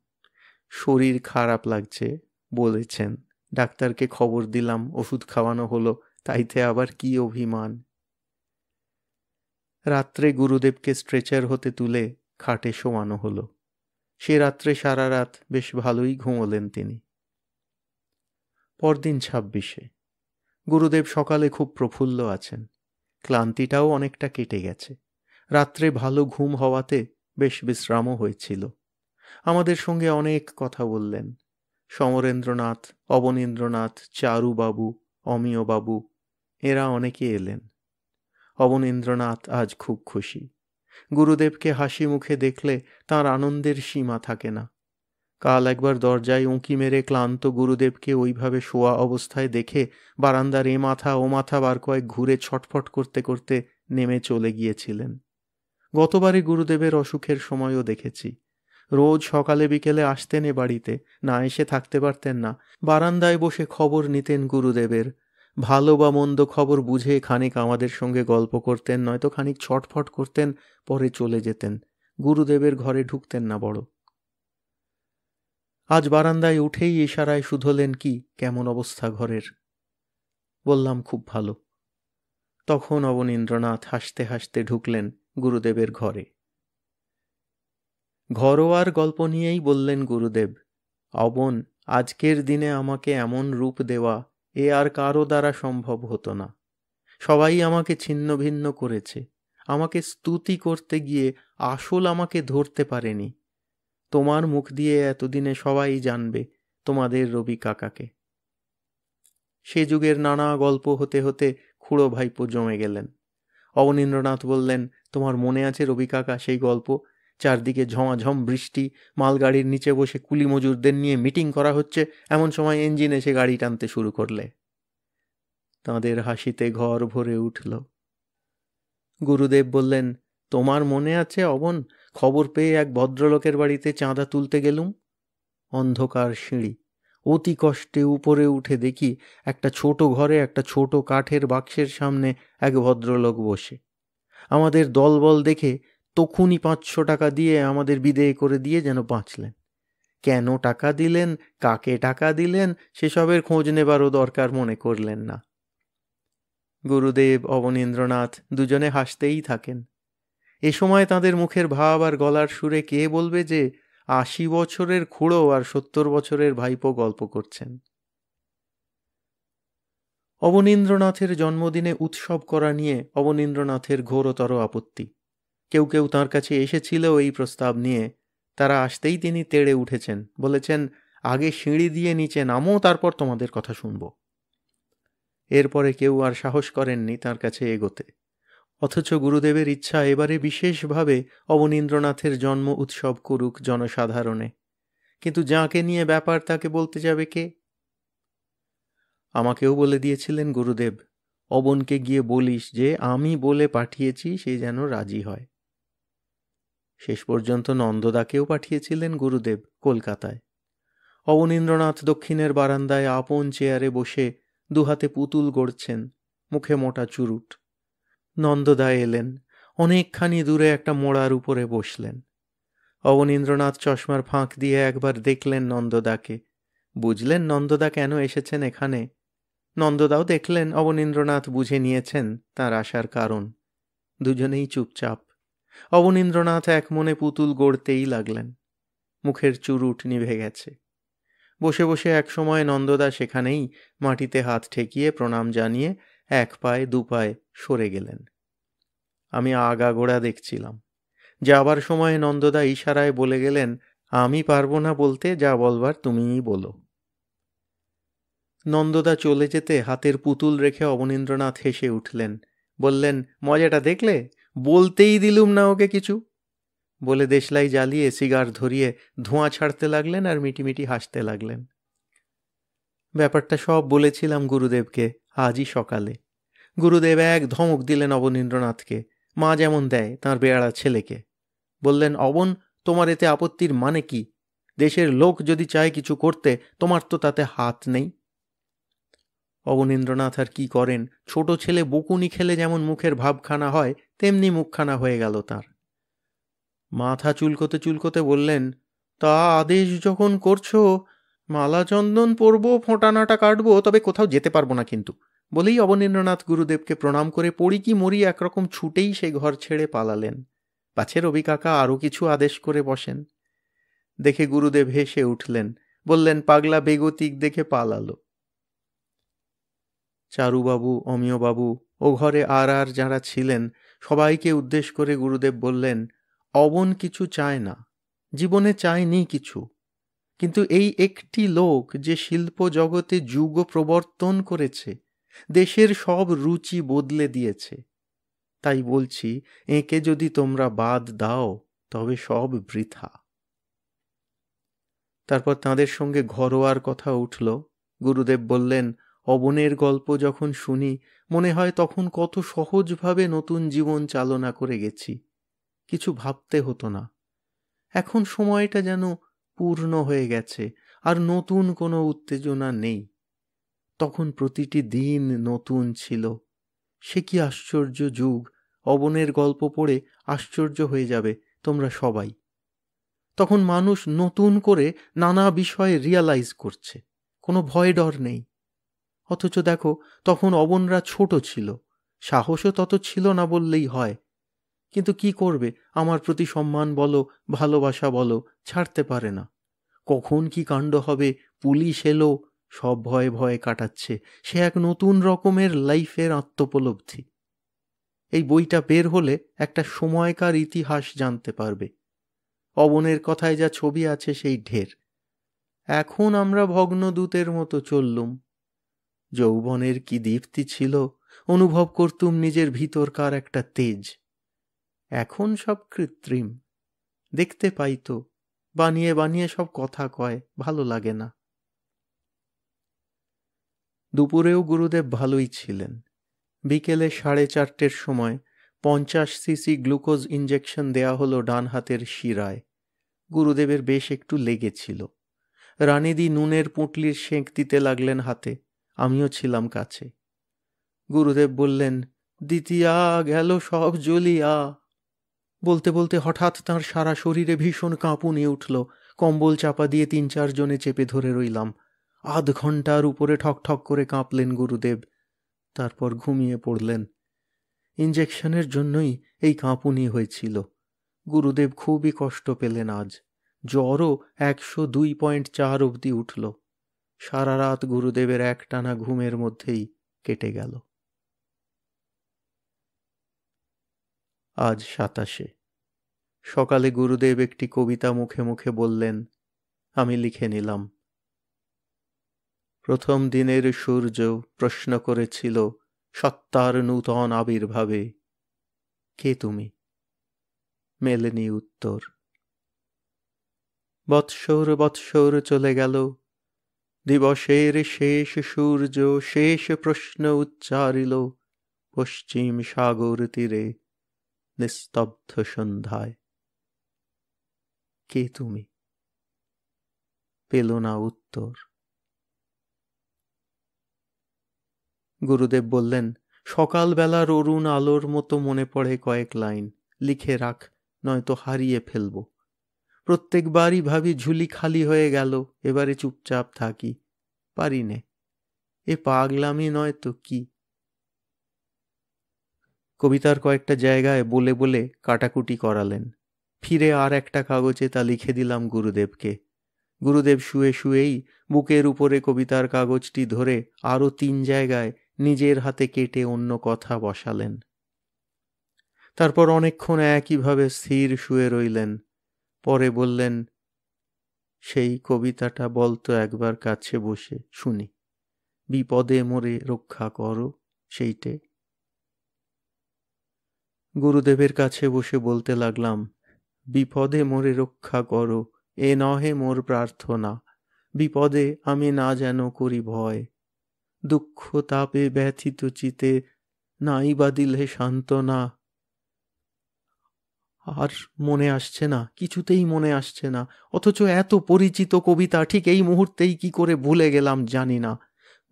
শরীর খারাপ লাগছে, বলেছেন, ডাক্তারকে খবর দিলাম, ওষুধ খাওয়ানো হলো, তাইতে আবার কি অভিমান। রাত্রে গুরুদেবকে স্ট্রেচার হতে তুলে খাটে শোয়ানো হলো। সে রাত্রে সারা রাত বেশ ভালোই ঘুমোলেন তিনি। পরদিন 26। গুরুদেব সকালে খুব প্রফুল্ল আছেন, ক্লান্তিটাও অনেকটা কেটে গেছে। রাত্রে ভালো ঘুম হওয়াতে বেশ বিশ্রামও হয়েছিল। আমাদের সঙ্গে অনেক কথা বললেন। সমরেন্দ্রনাথ, অবনীন্দ্রনাথ, চারুবাবু, অমিয়বাবু এরা অনেকে এলেন। অবনীন্দ্রনাথ আজ খুব খুশি। গুরুদেবকে হাসি মুখে দেখলে তাঁর আনন্দের সীমা থাকে না। কাল একবার দরজায় উঁকি মেরে ক্লান্ত গুরুদেবকে ওইভাবে শোয়া অবস্থায় দেখে বারান্দার এ মাথা ও মাথা বার কয়েক ঘুরে ছটফট করতে করতে নেমে চলে গিয়েছিলেন। গতবারই গুরুদেবের অসুখের সময়ও দেখেছি। রোজ সকালে বিকেলে আসতেন এ বাড়িতে, না এসে থাকতে পারতেন না। বারান্দায় বসে খবর নিতেন গুরুদেবের। ভালো বা মন্দ খবর বুঝে খানিক আমাদের সঙ্গে গল্প করতেন, নয়তো খানিক ছটফট করতেন, পরে চলে যেতেন। গুরুদেবের ঘরে ঢুকতেন না বড়। আজ বারান্দায় উঠেই ইশারায় শুধলেন কি কেমন অবস্থা ঘরের। বললাম খুব ভালো। তখন অবনীন্দ্রনাথ হাসতে হাসতে ঢুকলেন গুরুদেবের ঘরে। ঘরোয়ার গল্প নিয়েই বললেন গুরুদেব, অবন, আজকের দিনে আমাকে এমন রূপ দেওয়া এ আর কারো দ্বারা সম্ভব হতো না। সবাই আমাকে ছিন্ন ভিন্ন করেছে, আমাকে স্তুতি করতে গিয়ে আসল আমাকে ধরতে পারেনি। তোমার মুখ দিয়ে এতদিনে সবাই জানবে তোমাদের রবি কাকাকে। সে যুগের নানা গল্প হতে হতে খুড়ো ভাইপো জমে গেলেন। অবনীন্দ্রনাথ বললেন, তোমার মনে আছে রবি কাকা সেই গল্প? চারদিকে ঝমাঝম বৃষ্টি, মালগাড়ির নিচে বসে কুলি মজুরদের নিয়ে মিটিং করা হচ্ছে, এমন সময় ইঞ্জিন এসে গাড়ি টানতে শুরু করলে। তাঁদের হাসিতে ঘর ভরে উঠল। গুরুদেব বললেন, তোমার মনে আছে অবন, খবর পেয়ে এক ভদ্রলোকের বাড়িতে চাঁদা তুলতে গেলুম। অন্ধকার সিঁড়ি, অতি কষ্টে উপরে উঠে দেখি একটা ছোট ঘরে একটা ছোট কাঠের বাক্সের সামনে এক ভদ্রলোক বসে। আমাদের দলবল দেখে তখুনি 500 টাকা দিয়ে আমাদের বিদেয় করে দিয়ে যেন বাঁচলেন। কেন টাকা দিলেন, কাকে টাকা দিলেন, সেসবের খোঁজ নেবারও দরকার মনে করলেন না। গুরুদেব, অবনীন্দ্রনাথ দুজনে হাসতেই থাকেন। এ সময় তাঁদের মুখের ভাব আর গলার সুরে কে বলবে যে 80 বছরের খুড়ো আর 70 বছরের ভাইপো গল্প করছেন। অবনীন্দ্রনাথের জন্মদিনে উৎসব করা নিয়ে অবনীন্দ্রনাথের ঘোরতর আপত্তি। কেউ কেউ তাঁর কাছে এসেছিল এই প্রস্তাব নিয়ে। তারা আসতেই তিনি তেড়ে উঠেছেন, বলেছেন, আগে সিঁড়ি দিয়ে নিচে নামো, তারপর তোমাদের কথা শুনব। এরপরে কেউ আর সাহস করেননি তাঁর কাছে এগোতে। অথচ গুরুদেবের ইচ্ছা এবারে বিশেষভাবে অবনীন্দ্রনাথের জন্ম উৎসব করুক জনসাধারণে। কিন্তু যাকে নিয়ে ব্যাপার তাকে বলতে যাবে কে? আমাকেও বলে দিয়েছিলেন গুরুদেব, অবনকে গিয়ে বলিস যে আমি বলে পাঠিয়েছি, সে যেন রাজি হয়। শেষ পর্যন্ত নন্দদাকেও পাঠিয়েছিলেন গুরুদেব কলকাতায়। অবনীন্দ্রনাথ দক্ষিণের বারান্দায় আপন চেয়ারে বসে দুহাতে পুতুল গড়ছেন, মুখে মোটা চুরুট। নন্দদা এলেন, অনেকখানি দূরে একটা মোড়ার উপরে বসলেন। অবনীন্দ্রনাথ চশমার ফাঁক দিয়ে একবার দেখলেন নন্দদাকে, বুঝলেন নন্দদা কেন এসেছেন এখানে। নন্দদাও দেখলেন অবনীন্দ্রনাথ বুঝে নিয়েছেন তার আসার কারণ। দুজনেই চুপচাপ। অবনীন্দ্রনাথ এক মনে পুতুল গড়তেই লাগলেন। মুখের চুরুট নিভে গেছে। বসে বসে এক সময় নন্দদা সেখানেই মাটিতে হাত ঠেকিয়ে প্রণাম জানিয়ে এক পায়ে দু পায়ে সরে গেলেন। আমি আগাগোড়া দেখছিলাম। যাবার সময় নন্দদা ইশারায় বলে গেলেন, আমি পারবো না বলতে, যা বলবার তুমিই বলো। নন্দদা চলে যেতে হাতের পুতুল রেখে অবনীন্দ্রনাথ হেসে উঠলেন, বললেন, মজাটা দেখলে? বলতেই দিলুম না ওকে কিছু। বলে দেশলাই জ্বালিয়ে সিগার ধরিয়ে ধোঁয়া ছাড়তে লাগলেন আর মিটিমিটি হাসতে লাগলেন। ব্যাপারটা সব বলেছিলাম গুরুদেবকে আজই সকালে। গুরুদেব এক ধমক দিলেন অবনীন্দ্রনাথকে, মা যেমন দেয় তাঁর বেয়াড়া ছেলেকে। বললেন, অবন, তোমার এতে আপত্তির মানে কি? দেশের লোক যদি চায় কিছু করতে, তোমার তো তাতে হাত নেই। অবনীন্দ্রনাথ আর কি করেন, ছোট ছেলে বকুনি খেলে যেমন মুখের ভাবখানা হয় তেমনি মুখখানা হয়ে গেল তাঁর। মাথা চুলকোতে চুলকোতে বললেন, তা আদেশ যখন করছো, মালা চন্দন পরবো, ফোঁটানাটা কাটবো, তবে কোথাও যেতে পারবো না কিন্তু, বলেই অবনীন্দ্রনাথ গুরুদেবকে প্রণাম করে পড়ি কি মরি একরকম ছুটেই সে ঘর ছেড়ে পালালেন। পাছে রবি কাকা আরও কিছু আদেশ করে বসেন। দেখে গুরুদেব হেসে উঠলেন, বললেন, পাগলা বেগতিক দেখে পালালো। চারুবাবু, অমিয়বাবু ও ঘরে আর যারা ছিলেন সবাইকে উদ্দেশ্য করে গুরুদেব বললেন, অবন কিছু চায় না, জীবনে চায়নি কিছু, কিন্তু এই একটি লোক যে শিল্প জগতে যুগ প্রবর্তন করেছে, দেশের সব রুচি বদলে দিয়েছে, তাই বলছি, একে যদি তোমরা বাদ দাও তবে সব বৃথা। তারপর তাঁদের সঙ্গে ঘরোয়ার কথা উঠল। গুরুদেব বললেন, অবনের গল্প যখন শুনি মনে হয় তখন কত সহজভাবে নতুন জীবন চালনা করে গেছি, কিছু ভাবতে হতো না। এখন সময়টা যেন পূর্ণ হয়ে গেছে, আর নতুন কোনো উত্তেজনা নেই। তখন প্রতিটি দিন নতুন ছিল। সে কি আশ্চর্য যুগ! অবনের গল্প পড়ে আশ্চর্য হয়ে যাবে তোমরা সবাই। তখন মানুষ নতুন করে নানা বিষয়ে রিয়ালাইজ করছে, কোনো ভয় ডর নেই। অথচ দেখো, তখন অবনরা ছোট ছিল, সাহসও তত ছিল না বললেই হয়। কিন্তু কি করবে, আমার প্রতি সম্মান বলো, ভালোবাসা বলো, ছাড়তে পারে না। কখন কি কাণ্ড হবে, পুলিশ এলো, সব ভয়ে ভয়ে কাটাচ্ছে। সে এক নতুন রকমের লাইফের আত্মোপলব্ধি। এই বইটা বের হলে একটা সময়কার ইতিহাস জানতে পারবে। অবনের কথায় যা ছবি আছে সেই ঢের। এখন আমরা ভগ্নদূতের মতো চললুম। যৌবনের কি দীপ্তি ছিল, অনুভব করতুম নিজের ভিতরকার একটা তেজ। এখন সব কৃত্রিম, দেখতে পাই তো, বানিয়ে বানিয়ে সব কথা কয়, ভালো লাগে না। দুপুরেও গুরুদেব ভালোই ছিলেন। বিকেলে 4:30 সময় 50 সিসি গ্লুকোজ ইঞ্জেকশন দেয়া হলো ডান হাতের শিরায়। গুরুদেবের বেশ একটু লেগেছিল। রানিদি নুনের পুঁটলির সেঁক দিতে লাগলেন হাতে, আমিও ছিলাম কাছে। গুরুদেব বললেন, দ্বিতীয়া গেল সব জ্বলিয়া। বলতে বলতে হঠাৎ তাঁর সারা শরীরে ভীষণ কাঁপুনি উঠল। কম্বল চাপা দিয়ে 3-4 জনে চেপে ধরে রইলাম। আধ ঘন্টার উপরে ঠক ঠক করে কাঁপলেন গুরুদেব, তারপর ঘুমিয়ে পড়লেন। ইঞ্জেকশনের জন্যই এই কাঁপুনি হয়েছিল। গুরুদেব খুবই কষ্ট পেলেন আজ। জ্বরও 102.4 অবধি উঠল। সারা রাত গুরুদেবের একটানা ঘুমের মধ্যেই কেটে গেল। আজ 27। সকালে গুরুদেব একটি কবিতা মুখে মুখে বললেন, আমি লিখে নিলাম। প্রথম দিনের সূর্য প্রশ্ন করেছিল সত্তার নূতন আবির্ভাবে, কে তুমি? মেলেনি উত্তর। বৎসর বৎসর চলে গেল, দিবসের শেষ সূর্য শেষ প্রশ্ন উচ্চারিল পশ্চিম সাগর তীরে নিস্তব্ধ সন্ধ্যায়, কে তুমি? পেল না উত্তর। গুরুদেব বললেন, সকালবেলার অরুণ আলোর মতো মনে পড়ে কয়েক লাইন, লিখে রাখ, নয়তো হারিয়ে ফেলব। প্রত্যেকবারই ভাবি ঝুলি খালি হয়ে গেল, এবারে চুপচাপ থাকি, পারি নে। এ পাগলামি নয় তো কি? কবিতার কয়েকটা জায়গায় বলে বলে কাটাকুটি করালেন। ফিরে আর একটা কাগজে তা লিখে দিলাম গুরুদেবকে। গুরুদেব শুয়ে শুয়েই বুকের উপরে কবিতার কাগজটি ধরে আরও 3 জায়গায় নিজের হাতে কেটে অন্য কথা বসালেন। তারপর অনেকক্ষণ একইভাবে স্থির শুয়ে রইলেন। পরে বললেন, সেই কবিতাটা বলতো একবার কাছে বসে শুনি, বিপদে মোরে রক্ষা করো, সেইটে। গুরুদেবের কাছে বসে বলতে লাগলাম, বিপদে মোরে রক্ষা করো, এ নহে মোর প্রার্থনা, বিপদে আমি না যেন করি ভয়, দুঃখ তাপে ব্যথিত চিতে নাই বা দিলে সান্ত্বনা। আর মনে আসছে না, কিছুতেই মনে আসছে না। অথচ এত পরিচিত কবিতা ঠিক এই মুহূর্তেই কি করে ভুলে গেলাম জানি না।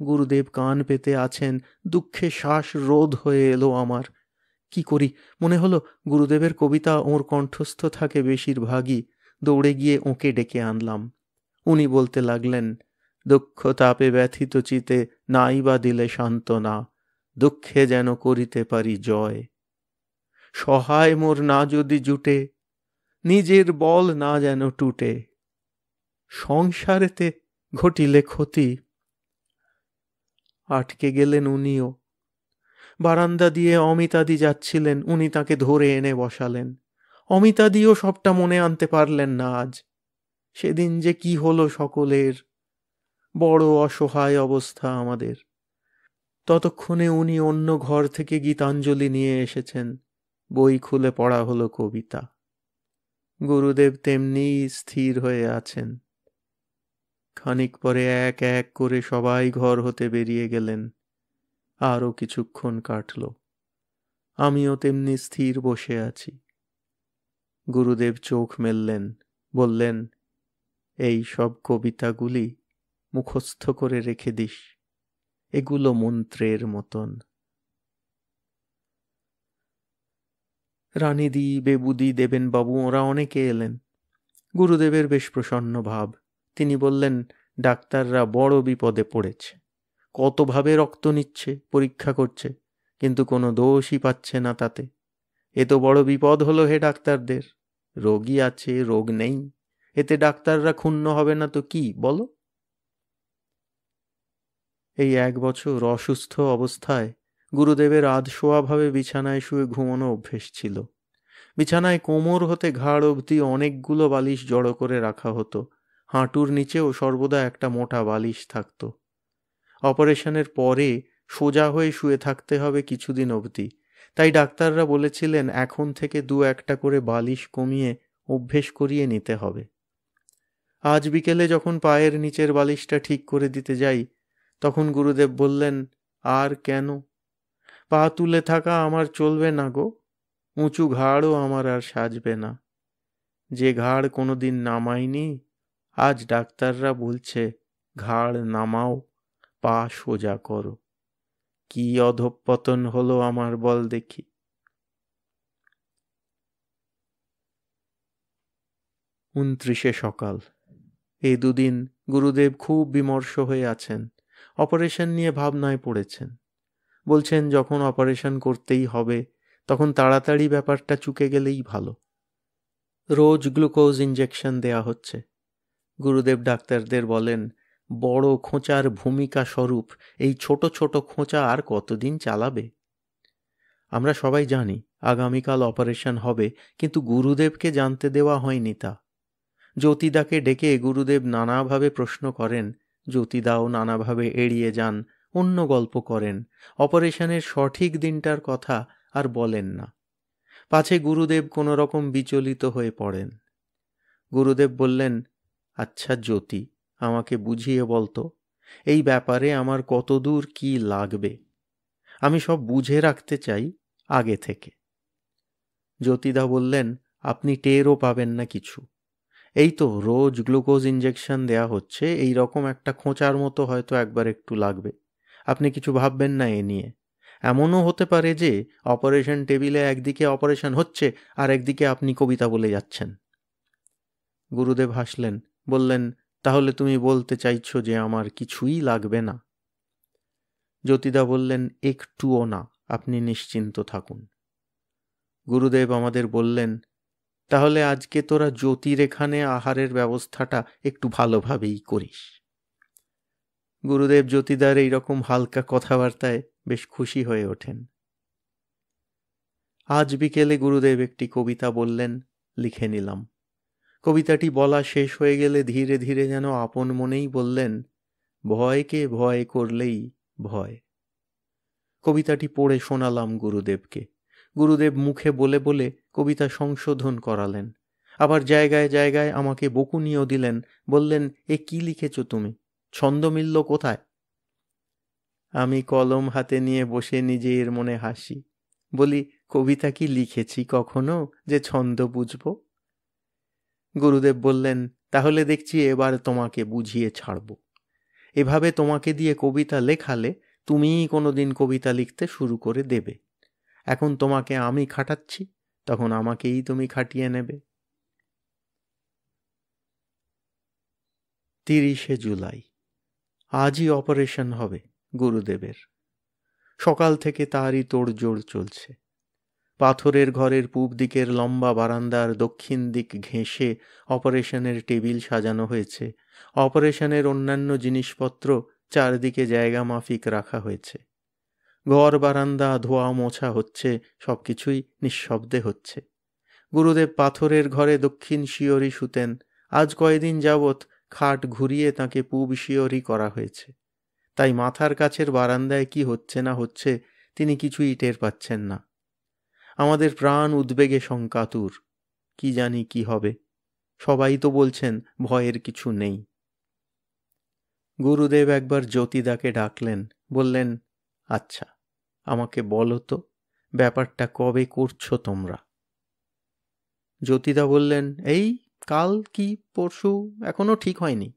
গুরুদেব কান পেতে আছেন, দুঃখে শ্বাস রোধ হয়ে এলো আমার। কি করি? মনে হলো গুরুদেবের কবিতা ওর কণ্ঠস্থ থাকে বেশিরভাগই। দৌড়ে গিয়ে ওকে ডেকে আনলাম। উনি বলতে লাগলেন, দুঃখ তাপে ব্যথিত চিতে নাই বা দিলে সান্ত্বনা, দুঃখে যেন করিতে পারি জয়। সহায় মোর না যদি জুটে, নিজের বল না যেন টুটে, সংসারেতে ঘটিলে ক্ষতি। আটকে গেলেন উনিও। বারান্দা দিয়ে অমিতাদি যাচ্ছিলেন, উনি তাকে ধরে এনে বসালেন। অমিতাদিও সবটা মনে আনতে পারলেন না আজ। সেদিন যে কি হলো সকলের, বড় অসহায় অবস্থা আমাদের। ততক্ষণে উনি অন্য ঘর থেকে গীতাঞ্জলি নিয়ে এসেছেন, বই খুলে পড়া হলো কবিতা। গুরুদেব তেমনি স্থির হয়ে আছেন। খানিক পরে এক এক করে সবাই ঘর হতে বেরিয়ে গেলেন। আরও কিছুক্ষণ কাটল, আমিও তেমনি স্থির বসে আছি। গুরুদেব চোখ মেললেন, বললেন, এই সব কবিতাগুলি মুখস্থ করে রেখে দিস, এগুলো মন্ত্রের মতন। রানীদি, বেবুদি, দেবেনবাবু ওরা অনেকে এলেন। গুরুদেবের বেশ প্রসন্ন ভাব। তিনি বললেন, ডাক্তাররা বড় বিপদে পড়েছে। কতভাবে রক্ত নিচ্ছে, পরীক্ষা করছে, কিন্তু কোনো দোষই পাচ্ছে না তাতে। এ তো বড় বিপদ হলো হে ডাক্তারদের। রোগী আছে, রোগ নেই, এতে ডাক্তাররা ক্ষুণ্ণ হবে না তো কি বলো? এই 1 বছর অসুস্থ অবস্থায় গুরুদেবের আধশোয়াভাবে বিছানায় শুয়ে ঘুমানো অভ্যেস ছিল। বিছানায় কোমর হতে ঘাড় অবধি অনেকগুলো বালিশ জড়ো করে রাখা হতো। হাঁটুর নিচেও সর্বদা একটা মোটা বালিশ থাকত। অপারেশনের পরে সোজা হয়ে শুয়ে থাকতে হবে কিছুদিন অবধি, তাই ডাক্তাররা বলেছিলেন এখন থেকে 2-1টা করে বালিশ কমিয়ে অভ্যেস করিয়ে নিতে হবে। আজ বিকেলে যখন পায়ের নিচের বালিশটা ঠিক করে দিতে যাই, তখন গুরুদেব বললেন, আর কেন? পা তুলে থাকা আমার চলবে না গো, উঁচু ঘাড়ও আমার আর সাজবে না। যে ঘাড় কোনোদিন নামাইনি, আজ ডাক্তাররা বলছে ঘাড় নামাও, পা সোজা করো। কি অধঃপতন হলো আমার বল দেখি। 29শে সকাল। এই দুদিন গুরুদেব খুব বিমর্ষ হয়ে আছেন। অপারেশন নিয়ে ভাবনায় পড়েছেন। বলছেন যখন অপারেশন করতেই হবে তখন তাড়াতাড়ি ব্যাপারটা চুকে গেলেই ভালো। রোজ গ্লুকোজ ইঞ্জেকশন দেয়া হচ্ছে। গুরুদেব ডাক্তারদের বলেন, বড় খোঁচার ভূমিকা স্বরূপ এই ছোট ছোট খোঁচা আর কতদিন চালাবে? আমরা সবাই জানি আগামীকাল অপারেশন হবে, কিন্তু গুরুদেবকে জানতে দেওয়া হয়নি তা। জ্যোতিদাকে ডেকে গুরুদেব নানাভাবে প্রশ্ন করেন, জ্যোতিদাও নানাভাবে এড়িয়ে যান, অন্য গল্প করেন, অপারেশনের সঠিক দিনটার কথা আর বলেন না, পাছে গুরুদেব কোনো রকম বিচলিত হয়ে পড়েন। গুরুদেব বললেন, আচ্ছা জ্যোতি, আমাকে বুঝিয়ে বলতো এই ব্যাপারে আমার কতদূর কি লাগবে, আমি সব বুঝে রাখতে চাই আগে থেকে। জ্যোতিদা বললেন, আপনি টেরও পাবেন না কিছু। এই তো রোজ গ্লুকোজ ইঞ্জেকশন দেয়া হচ্ছে, এই রকম একটা খোঁচার মতো হয়তো একবার একটু লাগবে। আপনি কিছু ভাববেন না এ নিয়ে। এমনও হতে পারে যে অপারেশন টেবিলে একদিকে অপারেশন হচ্ছে আর একদিকে আপনি কবিতা বলে যাচ্ছেন। গুরুদেব হাসলেন, বললেন, তাহলে তুমি বলতে চাইছো যে আমার কিছুই লাগবে না? জ্যোতিদা বললেন, একটুও না, আপনি নিশ্চিন্ত থাকুন। গুরুদেব আমাদের বললেন, তাহলে আজকে তোরা জ্যোতির এখানে আহারের ব্যবস্থাটা একটু ভালোভাবেই করিস। গুরুদেব জ্যোতিদার এইরকম হালকা কথাবার্তায় বেশ খুশি হয়ে ওঠেন। আজ বিকেলে গুরুদেব একটি কবিতা বললেন, লিখে নিলাম। কবিতাটি বলা শেষ হয়ে গেলে ধীরে ধীরে যেন আপন মনেই বললেন, ভয়কে ভয় করলেই ভয়। কবিতাটি পড়ে শোনালাম গুরুদেবকে। গুরুদেব মুখে বলে বলে কবিতা সংশোধন করালেন। আবার জায়গায় জায়গায় আমাকে বকুনিও দিলেন, বললেন, এ কি লিখেছ তুমি, ছন্দ মিলল কোথায়? আমি কলম হাতে নিয়ে বসে নিজের মনে হাসি, বলি, কবিতা কি লিখেছি কখনো যে ছন্দ বুঝব? গুরুদেব বললেন, তাহলে দেখছি এবার তোমাকে বুঝিয়ে ছাড়ব। এভাবে তোমাকে দিয়ে কবিতা লেখালে তুমিই কোনোদিন কবিতা লিখতে শুরু করে দেবে। এখন তোমাকে আমি খাটাচ্ছি, তখন আমাকেই তুমি খাটিয়ে নেবে। 30শে জুলাই। আজই অপারেশন হবে গুরুদেবের। সকাল থেকে তারই তোড়জোড় চলছে। পাথরের ঘরের পূব দিকের লম্বা বারান্দার দক্ষিণ দিক ঘেঁষে অপারেশনের টেবিল সাজানো হয়েছে। অপারেশনের অন্যান্য জিনিসপত্র চারদিকে জায়গা মাফিক রাখা হয়েছে। ঘর বারান্দা ধোয়া মোছা হচ্ছে, সবকিছুই নিঃশব্দে হচ্ছে। গুরুদেব পাথরের ঘরে দক্ষিণ শিয়রি শুতেন। আজ কয়েকদিন যাবৎ খাট ঘুরিয়ে তাকে পূব শিয়রি করা হয়েছে। তাই মাথার কাছের বারান্দায় কি হচ্ছে না হচ্ছে তিনি কিছুই টের পাচ্ছেন না। আমাদের প্রাণ উদ্বেগে শঙ্কাতুর। কি জানি কি হবে। সবাই তো বলছেন ভয়ের কিছু নেই। গুরুদেব একবার জ্যোতিদাকে ডাকলেন, বললেন, আচ্ছা আমাকে বলো তো, ব্যাপারটা কবে করছো তোমরা? জ্যোতিদা বললেন, এই কাল কি পরশু, এখনো ঠিক হয়নি।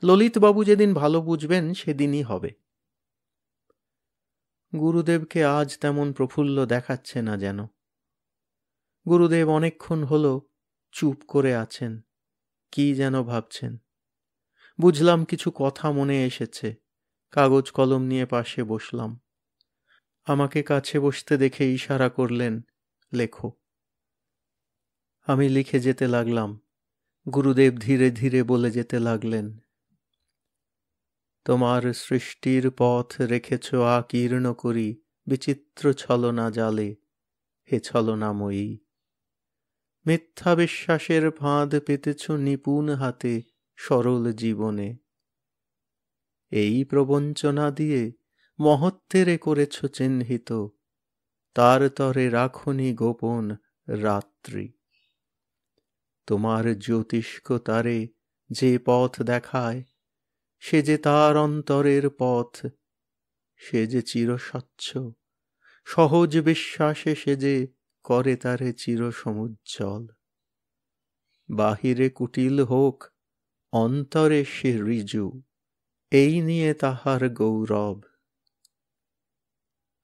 ললিতবাবু যেদিন ভালো বুঝবেন সেদিনই হবে। গুরুদেবকে আজ তেমন প্রফুল্ল দেখাচ্ছে না যেন। গুরুদেব অনেকক্ষণ হল চুপ করে আছেন, কি যেন ভাবছেন। বুঝলাম কিছু কথা মনে এসেছে। কাগজ কলম নিয়ে পাশে বসলাম। আমাকে কাছে বসতে দেখে ইশারা করলেন, লেখো। আমি লিখে যেতে লাগলাম। গুরুদেব ধীরে ধীরে বলে যেতে লাগলেন, তোমার সৃষ্টির পথ রেখেছ আকীর্ণ করি বিচিত্র ছলনা জালে, হে ছলনাময়ী। মিথ্যা বিশ্বাসের ফাঁদ পেতেছ নিপুণ হাতে সরল জীবনে। এই প্রবঞ্চনা দিয়ে মহত্বেরে করেছ চিহ্নিত, তার তরে রাখনি গোপন রাত্রি। তোমার জ্যোতিষ্ক তারে যে পথ দেখায়, সে যে তার অন্তরের পথ, সে যে চিরস্বচ্ছ, সহজ বিশ্বাসে সে যে করে তারে চিরসমুজ্জ্বল। বাহিরে কুটিল হোক, অন্তরে সে ঋজু, এই নিয়ে তাহার গৌরব।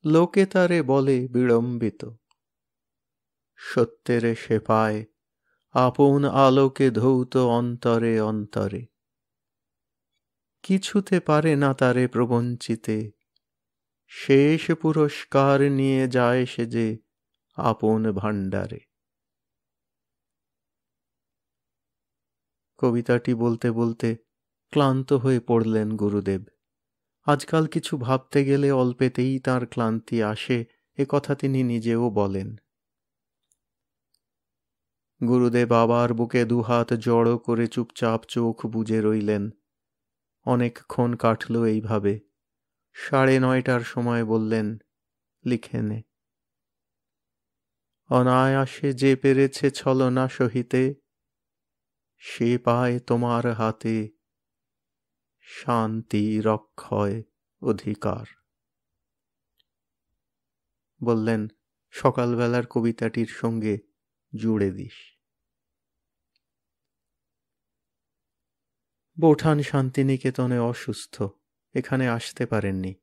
লোকে তারে বলে বিড়ম্বিত, সত্যেরে সে পায় আপন আলোকে ধৌত অন্তরে অন্তরে। কিছুতে পারে না তারে প্রবঞ্চিতে, শেষ পুরস্কার নিয়ে যায় সে যে আপন ভাণ্ডারে। কবিতাটি বলতে বলতে ক্লান্ত হয়ে পড়লেন গুরুদেব। আজকাল কিছু ভাবতে গেলে অল্পেতেই তাঁর ক্লান্তি আসে, এ কথা তিনি নিজেও বলেন। গুরুদেব আবার বুকে দুহাত জড়ো করে চুপচাপ চোখ বুজে রইলেন। অনেকক্ষণ কাটল এইভাবে। 9:30টার সময় বললেন, লিখে নে। অনায়াসে যে পেরেছে ছলনা সহিতে, সে পায় তোমার হাতে শান্তি রক্ষয় অধিকার। বললেন, সকালবেলার কবিতাটির সঙ্গে জুড়ে দিস। বৌঠান শান্তিনিকেতনে অসুস্থ, এখানে আসতে পারেননি।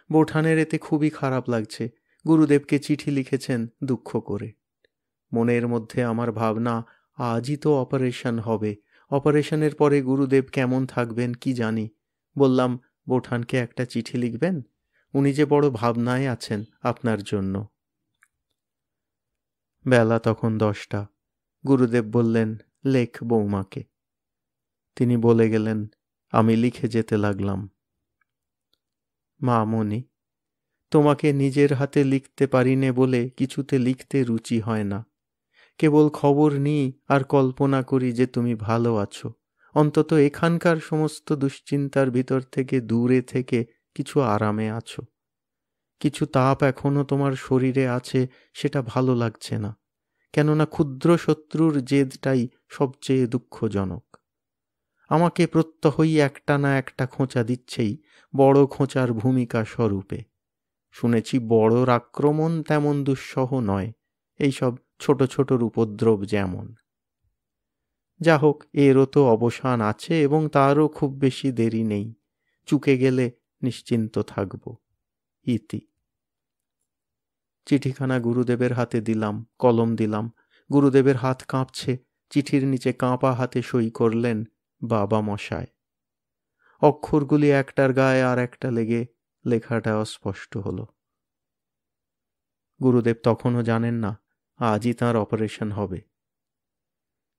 বৌঠানের এতে খুবই খারাপ লাগছে। গুরুদেবকে চিঠি লিখেছেন দুঃখ করে। মনের মধ্যে আমার ভাবনা, আজই তো অপারেশন হবে, অপারেশনের পরে গুরুদেব কেমন থাকবেন কি জানি। বললাম, বৌঠানকে একটা চিঠি লিখবেন, উনি যে বড় ভাবনায় আছেন আপনার জন্য। বেলা তখন 10টা। গুরুদেব বললেন, লেখ বৌমাকে। তিনি বলে গেলেন, আমি লিখে যেতে লাগলাম। মা মনি, তোমাকে নিজের হাতে লিখতে পারিনে বলে কিছুতে লিখতে রুচি হয় না। কেবল খবর নিই আর কল্পনা করি যে তুমি ভালো আছো, অন্তত এখানকার সমস্ত দুশ্চিন্তার ভিতর থেকে দূরে থেকে কিছু আরামে আছো। কিছু তাপ এখনো তোমার শরীরে আছে, সেটা ভালো লাগছে না, কেননা ক্ষুদ্র শত্রুর জেদটাই সবচেয়ে দুঃখজনক। আমাকে প্রত্যহই একটা না একটা খোঁচা দিচ্ছেই, বড় খোঁচার ভূমিকা স্বরূপে। শুনেছি বড়র আক্রমণ তেমন দুঃসহ নয়, এইসব ছোট ছোটর উপদ্রব যেমন। যা হোক, এরও তো অবসান আছে এবং তারও খুব বেশি দেরি নেই। চুকে গেলে নিশ্চিন্ত থাকব। ইতি। চিঠিখানা গুরুদেবের হাতে দিলাম, কলম দিলাম। গুরুদেবের হাত কাঁপছে। চিঠির নিচে কাঁপা হাতে সই করলেন, বাবা মশায়। অক্ষরগুলি একটার গায়ে আর একটা লেগে লেখাটা অস্পষ্ট হল। গুরুদেব তখনও জানেন না আজই তাঁর অপারেশন হবে।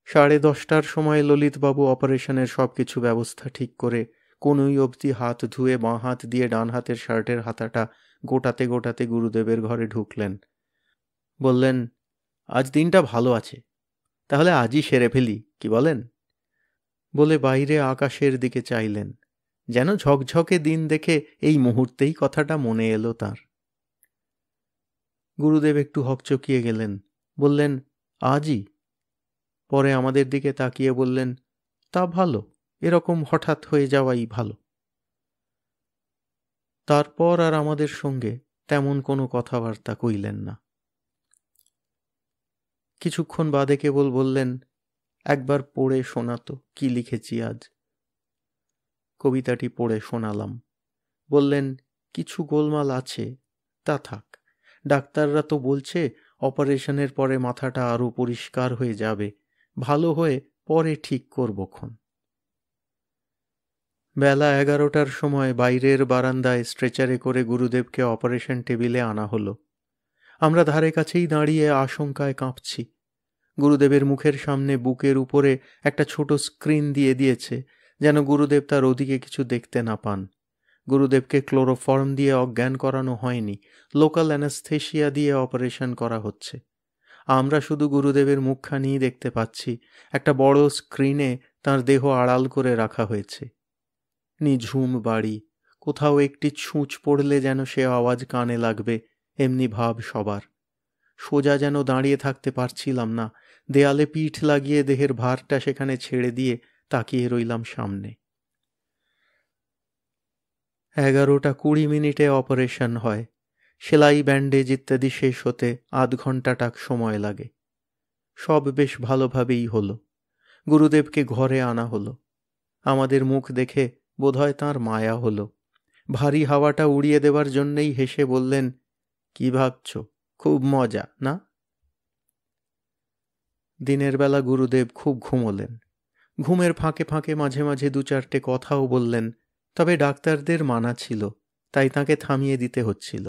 10:30টার সময় ললিতবাবু অপারেশনের সব কিছু ব্যবস্থা ঠিক করে কনুই অবধি হাত ধুয়ে বাঁ হাত দিয়ে ডান হাতের শার্টের হাতাটা গোটাতে গোটাতে গুরুদেবের ঘরে ঢুকলেন। বললেন, আজ দিনটা ভালো আছে, তাহলে আজই সেরে ফেলি, কি বলেন? বলে বাইরে আকাশের দিকে চাইলেন, যেন ঝকঝকে দিন দেখে এই মুহূর্তেই কথাটা মনে এলো তাঁর। গুরুদেব একটু হকচকিয়ে গেলেন, বললেন, আজই? পরে আমাদের দিকে তাকিয়ে বললেন, তা ভালো, এরকম হঠাৎ হয়ে যাওয়াই ভালো। তারপর আর আমাদের সঙ্গে তেমন কোনো কথাবার্তা কইলেন না। কিছুক্ষণ বাদে কেবল বললেন, একবার পড়ে শোনাতো কি লিখেছি আজ। কবিতাটি পড়ে শোনালাম। বললেন, কিছু গোলমাল আছে, তা থাক, ডাক্তাররা তো বলছে অপারেশনের পরে মাথাটা আরও পরিষ্কার হয়ে যাবে, ভালো হয়ে পরে ঠিক করবক্ষণ। বেলা 11টার সময় বাইরের বারান্দায় স্ট্রেচারে করে গুরুদেবকে অপারেশন টেবিলে আনা হলো। আমরা ধারে কাছেই দাঁড়িয়ে আশঙ্কায় কাঁপছি। গুরুদেবের মুখের সামনে বুকের উপরে একটা ছোট স্ক্রিন দিয়ে দিয়েছে, যেন গুরুদেব তার ওদিকে কিছু দেখতে না পান। গুরুদেবকে ক্লোরোফর্ম দিয়ে অজ্ঞান করানো হয়নি, লোকাল অ্যানাস্থেশিয়া দিয়ে অপারেশন করা হচ্ছে। আমরা শুধু গুরুদেবের মুখখানিই দেখতে পাচ্ছি, একটা বড় স্ক্রিনে তার দেহ আড়াল করে রাখা হয়েছে। নিঝুম বাড়ি, কোথাও একটি ছুঁচ পড়লে যেন সে আওয়াজ কানে লাগবে, এমনি ভাব সবার। সোজা যেন দাঁড়িয়ে থাকতে পারছিলাম না, দেয়ালে পিঠ লাগিয়ে দেহের ভারটা সেখানে ছেড়ে দিয়ে তাকিয়ে রইলাম সামনে। 11:20 অপারেশন হয়। সেলাই, ব্যান্ডেজ ইত্যাদি শেষ হতে আধ ঘণ্টাটাক সময় লাগে। সব বেশ ভালোভাবেই হলো। গুরুদেবকে ঘরে আনা হলো। আমাদের মুখ দেখে বোধহয় তাঁর মায়া হলো। ভারী হাওয়াটা উড়িয়ে দেবার জন্যেই হেসে বললেন, কি ভাবছ, খুব মজা না? দিনের বেলা গুরুদেব খুব ঘুমোলেন। ঘুমের ফাঁকে ফাঁকে মাঝে মাঝে 2-4টে কথাও বললেন, তবে ডাক্তারদের মানা ছিল, তাই তাঁকে থামিয়ে দিতে হচ্ছিল।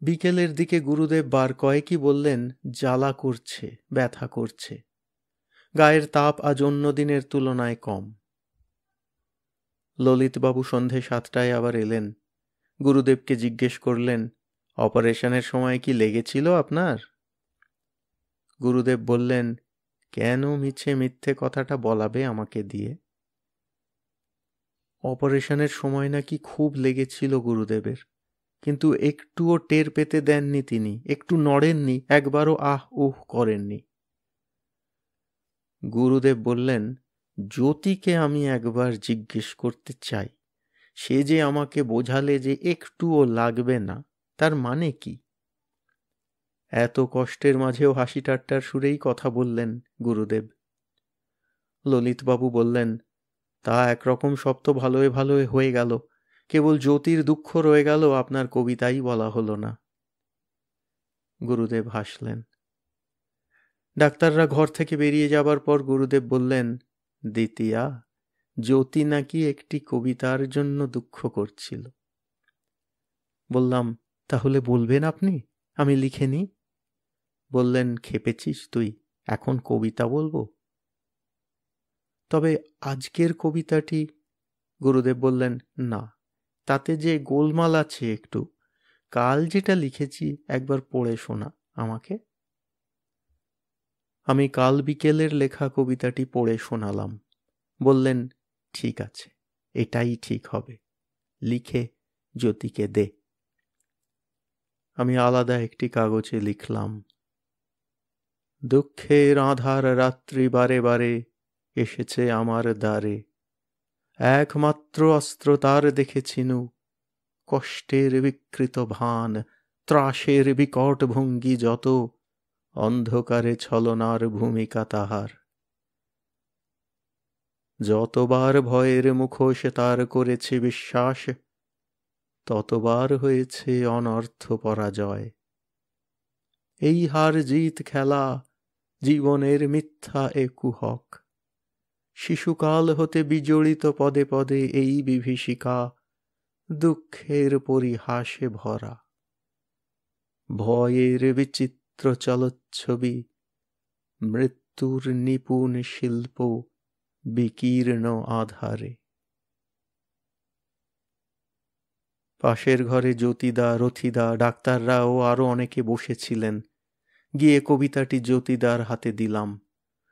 বিকেলের দিকে গুরুদেব বার কয়েকই বললেন, জ্বালা করছে, ব্যথা করছে। গায়ের তাপ আজ অন্য দিনের তুলনায় কম। ললিতবাবু সন্ধে 7টায় আবার এলেন। গুরুদেবকে জিজ্ঞেস করলেন, অপারেশনের সময় কি লেগেছিল আপনার? গুরুদেব বললেন, কেন মিছে মিথ্যে কথাটা বলাবে আমাকে দিয়ে? অপারেশনের সময় নাকি খুব লেগেছিল গুরুদেবের, কিন্তু একটুও টের পেতে দেননি তিনি, একটু নড়েননি, একবারও আহ উহ করেননি। গুরুদেব বললেন, জ্যোতিকে আমি একবার জিজ্ঞেস করতে চাই, সে যে আমাকে বোঝালে যে একটুও লাগবে না, তার মানে কি? এত কষ্টের মাঝেও হাসি ঠাট্টার সুরেই কথা বললেন গুরুদেব। ললিতবাবু বললেন, তা একরকম সব তো ভালোয় ভালোয় হয়ে গেল, কেবল জ্যোতির দুঃখ রয়ে গেল, আপনার কবিতাই বলা হলো না। গুরুদেব হাসলেন। ডাক্তাররা ঘর থেকে বেরিয়ে যাবার পর গুরুদেব বললেন, দ্বিতীয়া, জ্যোতি নাকি একটি কবিতার জন্য দুঃখ করছিল। বললাম, তাহলে বলবেন আপনি, আমি লিখে নিই। বললেন, খেপেছিস তুই, এখন কবিতা বলবো? তবে আজকের কবিতাটি? গুরুদেব বললেন, না, তাতে যে গোলমাল আছে একটু। কাল যেটা লিখেছি একবার পড়ে শোনা আমাকে। আমি কাল বিকেলের লেখা কবিতাটি পড়ে শোনালাম। বললেন, ঠিক আছে, এটাই ঠিক হবে, লিখে জ্যোতিকে দে। আমি আলাদা একটি কাগজে লিখলাম, দুঃখের আঁধার রাত্রি বারে বারে এসেছে আমার দ্বারে, একমাত্র অস্ত্র তার দেখেছিনু, কষ্টের বিকৃত ভান, ত্রাসের বিকট ভঙ্গি যত, অন্ধকারে ছলনার ভূমিকা তাহার। যতবার ভয়ের মুখোশ তার করেছে বিশ্বাস, ততবার হয়েছে অনর্থ পরাজয়। এই হার জিত খেলা জীবনের মিথ্যা এ কুহক, শিশুকাল হতে বিজড়িত পদে পদে এই বিভীষিকা, দুঃখের পরিহাসে ভরা। ভয়ের বিচিত্র চলচ্ছবি, মৃত্যুর নিপুণ শিল্প বিকীর্ণ আধারে। পাশের ঘরে জ্যোতিদা, রথিদা, ডাক্তাররা ও আরো অনেকে বসেছিলেন। গিয়ে কবিতাটি জ্যোতিদার হাতে দিলাম।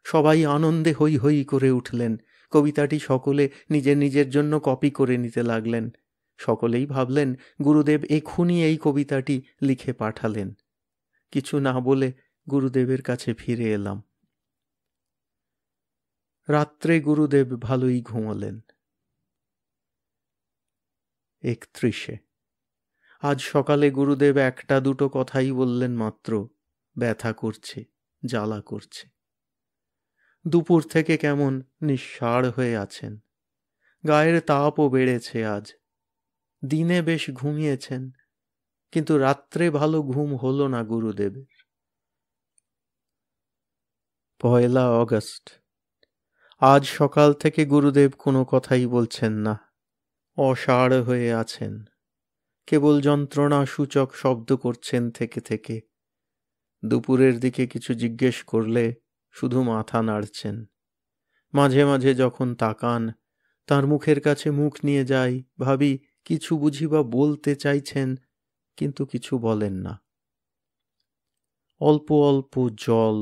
সবাই আনন্দে হৈ হৈ করে উঠলেন। কবিতাটি সকলে নিজের নিজের জন্য কপি করে নিতে লাগলেন। সকলেই ভাবলেন গুরুদেব এক্ষুনি এই কবিতাটি লিখে পাঠালেন। কিছু না বলে গুরুদেবের কাছে ফিরে এলাম। রাত্রে গুরুদেব ভালোই ঘুমোলেন। 31 আজ সকালে গুরুদেব একটা দুটো কথাই বললেন মাত্র। ব্যথা করছে, জ্বালা করছে। দুপুর থেকে কেমন নিঃসাড় হয়ে আছেন। গায়ের তাপও বেড়েছে আজ। দিনে বেশ ঘুমিয়েছেন, কিন্তু রাত্রে ভালো ঘুম হলো না গুরুদেবের। 1 অগস্ট আজ সকাল থেকে গুরুদেব কোনো কথাই বলছেন না। অসাড় হয়ে আছেন। কেবল যন্ত্রণা সূচক শব্দ করছেন থেকে থেকে। দুপুরের দিকে কিছু জিজ্ঞেস করলে শুধু মাথা নাড়ছেন। মাঝে মাঝে যখন তাকান, তার মুখের কাছে মুখ নিয়ে যাই, ভাবি কিছু বুঝি বা বলতে চাইছেন, কিন্তু কিছু বলেন না। অল্প অল্প জল,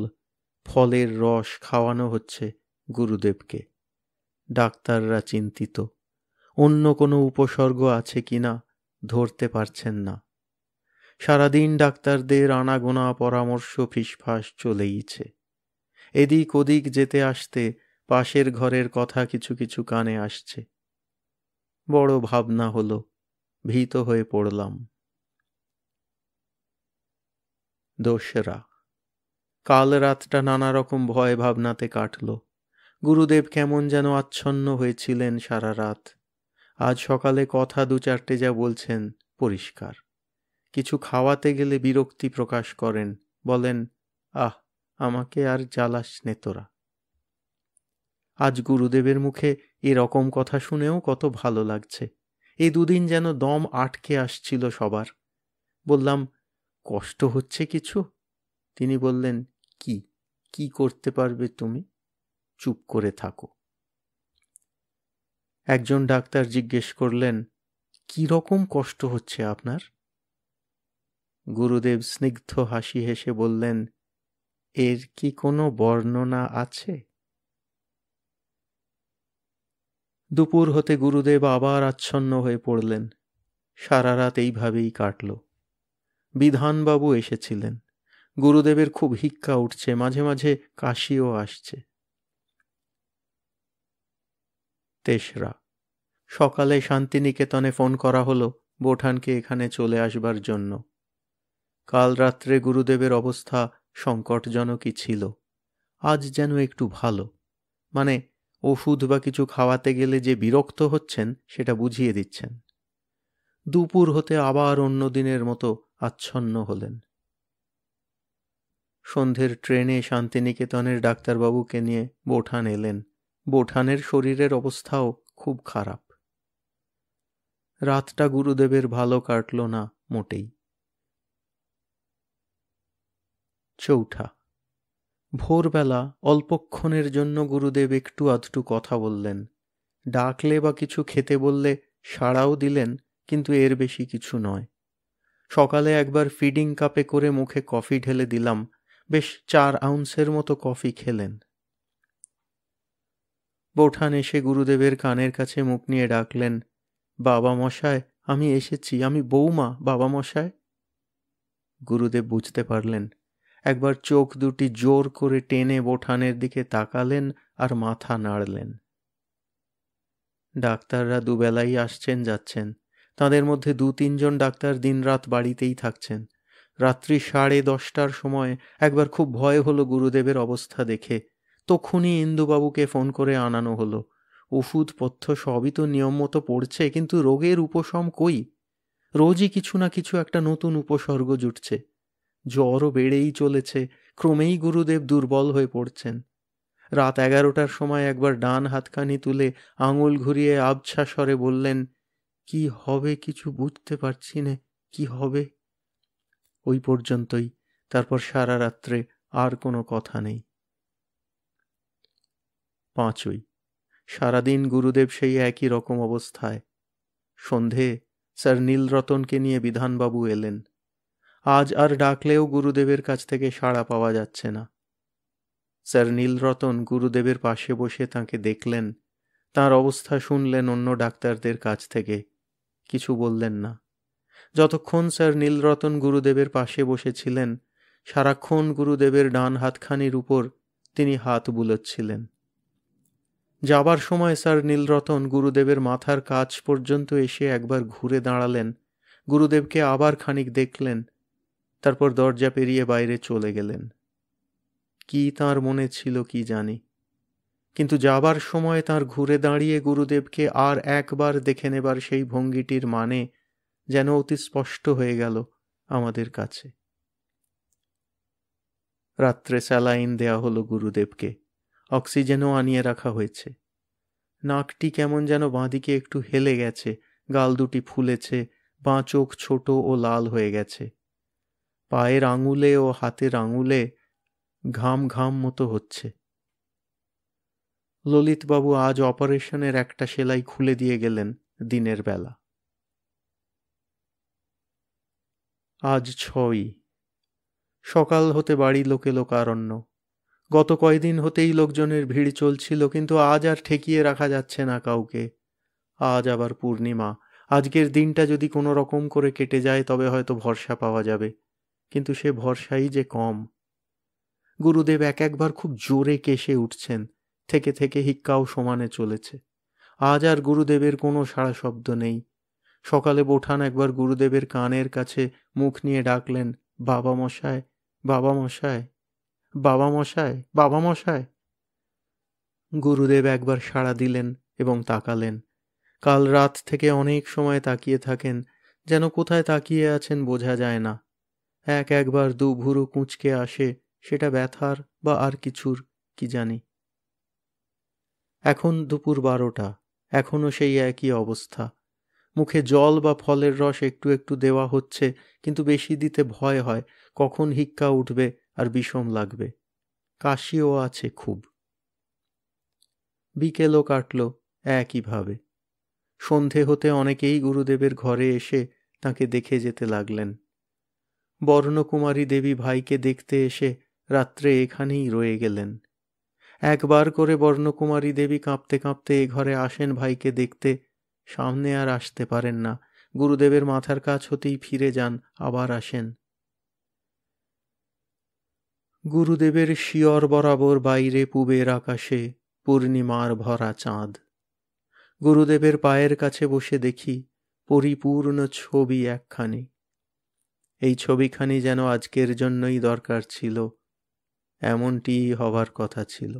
ফলের রস খাওয়ানো হচ্ছে গুরুদেবকে। ডাক্তাররা চিন্তিত, অন্য কোনো উপসর্গ আছে কিনা ধরতে পারছেন না। সারাদিন ডাক্তারদের আনাগোনা পরামর্শ ফিসফাস চলেইছে। এদিক ওদিক যেতে আসতে পাশের ঘরের কথা কিছু কিছু কানে আসছে। বড় ভাবনা হলো, ভীত হয়ে পড়লাম। 2 কাল রাতটা নানা রকম ভয় ভাবনাতে কাটল। গুরুদেব কেমন যেন আচ্ছন্ন হয়েছিলেন সারা রাত। আজ সকালে কথা 2-4টে যা বলছেন পরিষ্কার। কিছু খাওয়াতে গেলে বিরক্তি প্রকাশ করেন, বলেন, আহ, আমাকে আর জ্বালাস নে তোরা। আজ গুরুদেবের মুখে এরকম কথা শুনেও কত ভালো লাগছে। এই দুদিন যেন দম আটকে আসছিল সবার। বললাম, কষ্ট হচ্ছে কিছু? তিনি বললেন, কি কি করতে পারবে তুমি? চুপ করে থাকো। একজন ডাক্তার জিজ্ঞেস করলেন, কি রকম কষ্ট হচ্ছে আপনার? গুরুদেব স্নিগ্ধ হাসি হেসে বললেন, এর কি কোনো বর্ণনা আছে? দুপুর হতে গুরুদেব আবার আচ্ছন্ন হয়ে পড়লেন। সারা রাত এইভাবেই কাটল। বিধানবাবু এসেছিলেন। গুরুদেবের খুব হিক্কা উঠছে, মাঝে মাঝে কাশিও আসছে। 3 সকালে শান্তিনিকেতনে ফোন করা হলো বোঠানকে এখানে চলে আসবার জন্য। কাল রাত্রে গুরুদেবের অবস্থা সংকটজনকই ছিল। আজ যেন একটু ভালো, মানে ওষুধ বা কিছু খাওয়াতে গেলে যে বিরক্ত হচ্ছেন সেটা বুঝিয়ে দিচ্ছেন। দুপুর হতে আবার অন্য দিনের মতো আচ্ছন্ন হলেন। সন্ধ্যের ট্রেনে শান্তিনিকেতনের ডাক্তারবাবুকে নিয়ে বোঠান এলেন। বোঠানের শরীরের অবস্থাও খুব খারাপ। রাতটা গুরুদেবের ভালো কাটল না মোটেই। 4 ভোরবেলা অল্পক্ষণের জন্য গুরুদেব একটু আধটু কথা বললেন। ডাকলে বা কিছু খেতে বললে সাড়াও দিলেন, কিন্তু এর বেশি কিছু নয়। সকালে একবার ফিডিং কাপে করে মুখে কফি ঢেলে দিলাম। বেশ 4 আউন্সের মতো কফি খেলেন। বোঠান এসে গুরুদেবের কানের কাছে মুখ নিয়ে ডাকলেন, বাবা মশায়, আমি এসেছি, আমি বৌমা, বাবা মশায়। গুরুদেব বুঝতে পারলেন। একবার চোখ দুটি জোর করে টেনে বোঠানের দিকে তাকালেন আর মাথা নাড়লেন। ডাক্তাররা দুবেলাই আসছেন যাচ্ছেন। তাদের মধ্যে 2-3 জন ডাক্তার দিনরাত বাড়িতেই থাকছেন। রাত্রি 10:30টার সময় একবার খুব ভয় হলো গুরুদেবের অবস্থা দেখে। তখনই ইন্দুবাবুকে ফোন করে আনানো হলো। ওষুধপথ্য সবই তো নিয়ম মতো পড়ছে, কিন্তু রোগের উপশম কই? রোজই কিছু না কিছু একটা নতুন উপসর্গ জুটছে। জ্বরও বেড়েই চলেছে। ক্রমেই গুরুদেব দুর্বল হয়ে পড়ছেন। রাত 11টার সময় একবার ডান হাতখানি তুলে আঙুল ঘুরিয়ে আবছা স্বরে বললেন, কি হবে কিছু বুঝতে পারছি নে, কি হবে। ওই পর্যন্তই, তারপর সারা রাত্রে আর কোনো কথা নেই। 5ই সারাদিন গুরুদেব সেই একই রকম অবস্থায়। সন্ধে স্যার নীলরতনকে নিয়ে বিধানবাবু এলেন। আজ আর ডাকলেও গুরুদেবের কাছ থেকে সাড়া পাওয়া যাচ্ছে না। স্যার নীলরতন গুরুদেবের পাশে বসে তাঁকে দেখলেন, তাঁর অবস্থা শুনলেন অন্য ডাক্তারদের কাছ থেকে, কিছু বললেন না। যতক্ষণ স্যার নীলরতন গুরুদেবের পাশে বসেছিলেন, সারাক্ষণ গুরুদেবের ডান হাতখানির উপর তিনি হাত বুলোচ্ছিলেন। যাবার সময় স্যার নীলরতন গুরুদেবের মাথার কাছ পর্যন্ত এসে একবার ঘুরে দাঁড়ালেন, গুরুদেবকে আবার খানিক দেখলেন, তারপর দরজা পেরিয়ে বাইরে চলে গেলেন। কি তাঁর মনে ছিল কি জানি, কিন্তু যাবার সময় তাঁর ঘুরে দাঁড়িয়ে গুরুদেবকে আর একবার দেখে নেবার সেই ভঙ্গিটির মানে যেন অতি স্পষ্ট হয়ে গেল আমাদের কাছে। রাত্রে স্যালাইন দেয়া হলো গুরুদেবকে, অক্সিজেনও আনিয়ে রাখা হয়েছে। নাকটি কেমন যেন বাঁদিকে একটু হেলে গেছে, গাল দুটি ফুলেছে, বাঁ চোখ ছোট ও লাল হয়ে গেছে। পায়ের আঙুলে ও হাতের আঙুলে ঘাম ঘাম মতো হচ্ছে। ললিতবাবু আজ অপারেশনের একটা সেলাই খুলে দিয়ে গেলেন দিনের বেলা। আজ 6ই। সকাল হতে বাড়ি লোকে লোকারণ্য। গত কয়দিন হতেই লোকজনের ভিড় চলছিল, কিন্তু আজ আর ঠেকিয়ে রাখা যাচ্ছে না কাউকে। আজ আবার পূর্ণিমা, আজকের দিনটা যদি কোনো রকম করে কেটে যায় তবে হয়তো ভরসা পাওয়া যাবে, কিন্তু সে ভরসাই যে কম। গুরুদেব এক একবার খুব জোরে কেশে উঠছেন, থেকে থেকে হিক্কাও সমানে চলেছে। আজ আর গুরুদেবের কোনো সাড়া শব্দ নেই। সকালে বোঠান একবার গুরুদেবের কানের কাছে মুখ নিয়ে ডাকলেন, বাবা মশায়, বাবা মশায়, বাবা মশায়, বাবা মশায়। গুরুদেব একবার সাড়া দিলেন এবং তাকালেন। কাল রাত থেকে অনেক সময় তাকিয়ে থাকেন, যেন কোথায় তাকিয়ে আছেন বোঝা যায় না। একবার দু ভুরু কুঁচকে আসে, সেটা ব্যথার বা আর কিছুর, কি জানি। এখন দুপুর 12টা, এখনও সেই একই অবস্থা। মুখে জল বা ফলের রস একটু একটু দেওয়া হচ্ছে, কিন্তু বেশি দিতে ভয় হয়, কখন হিক্কা উঠবে আর বিষম লাগবে। কাশিও আছে খুব। বিকেলও কাটল একইভাবে। সন্ধে হতে অনেকেই গুরুদেবের ঘরে এসে তাঁকে দেখে যেতে লাগলেন। বর্ণকুমারী দেবী ভাইকে দেখতে এসে রাত্রে এখানেই রয়ে গেলেন। একবার করে বর্ণকুমারী দেবী কাঁপতে কাঁপতে এ ঘরে আসেন ভাইকে দেখতে, সামনে আর আসতে পারেন না, গুরুদেবের মাথার কাছ হতেই ফিরে যান, আবার আসেন। গুরুদেবের শিয়র বরাবর বাইরে পূবের আকাশে পূর্ণিমার ভরা চাঁদ। গুরুদেবের পায়ের কাছে বসে দেখি পরিপূর্ণ ছবি একখানি। এই ছবিখানি যেন আজকের জন্যই দরকার ছিল, এমনটিই হবার কথা ছিল।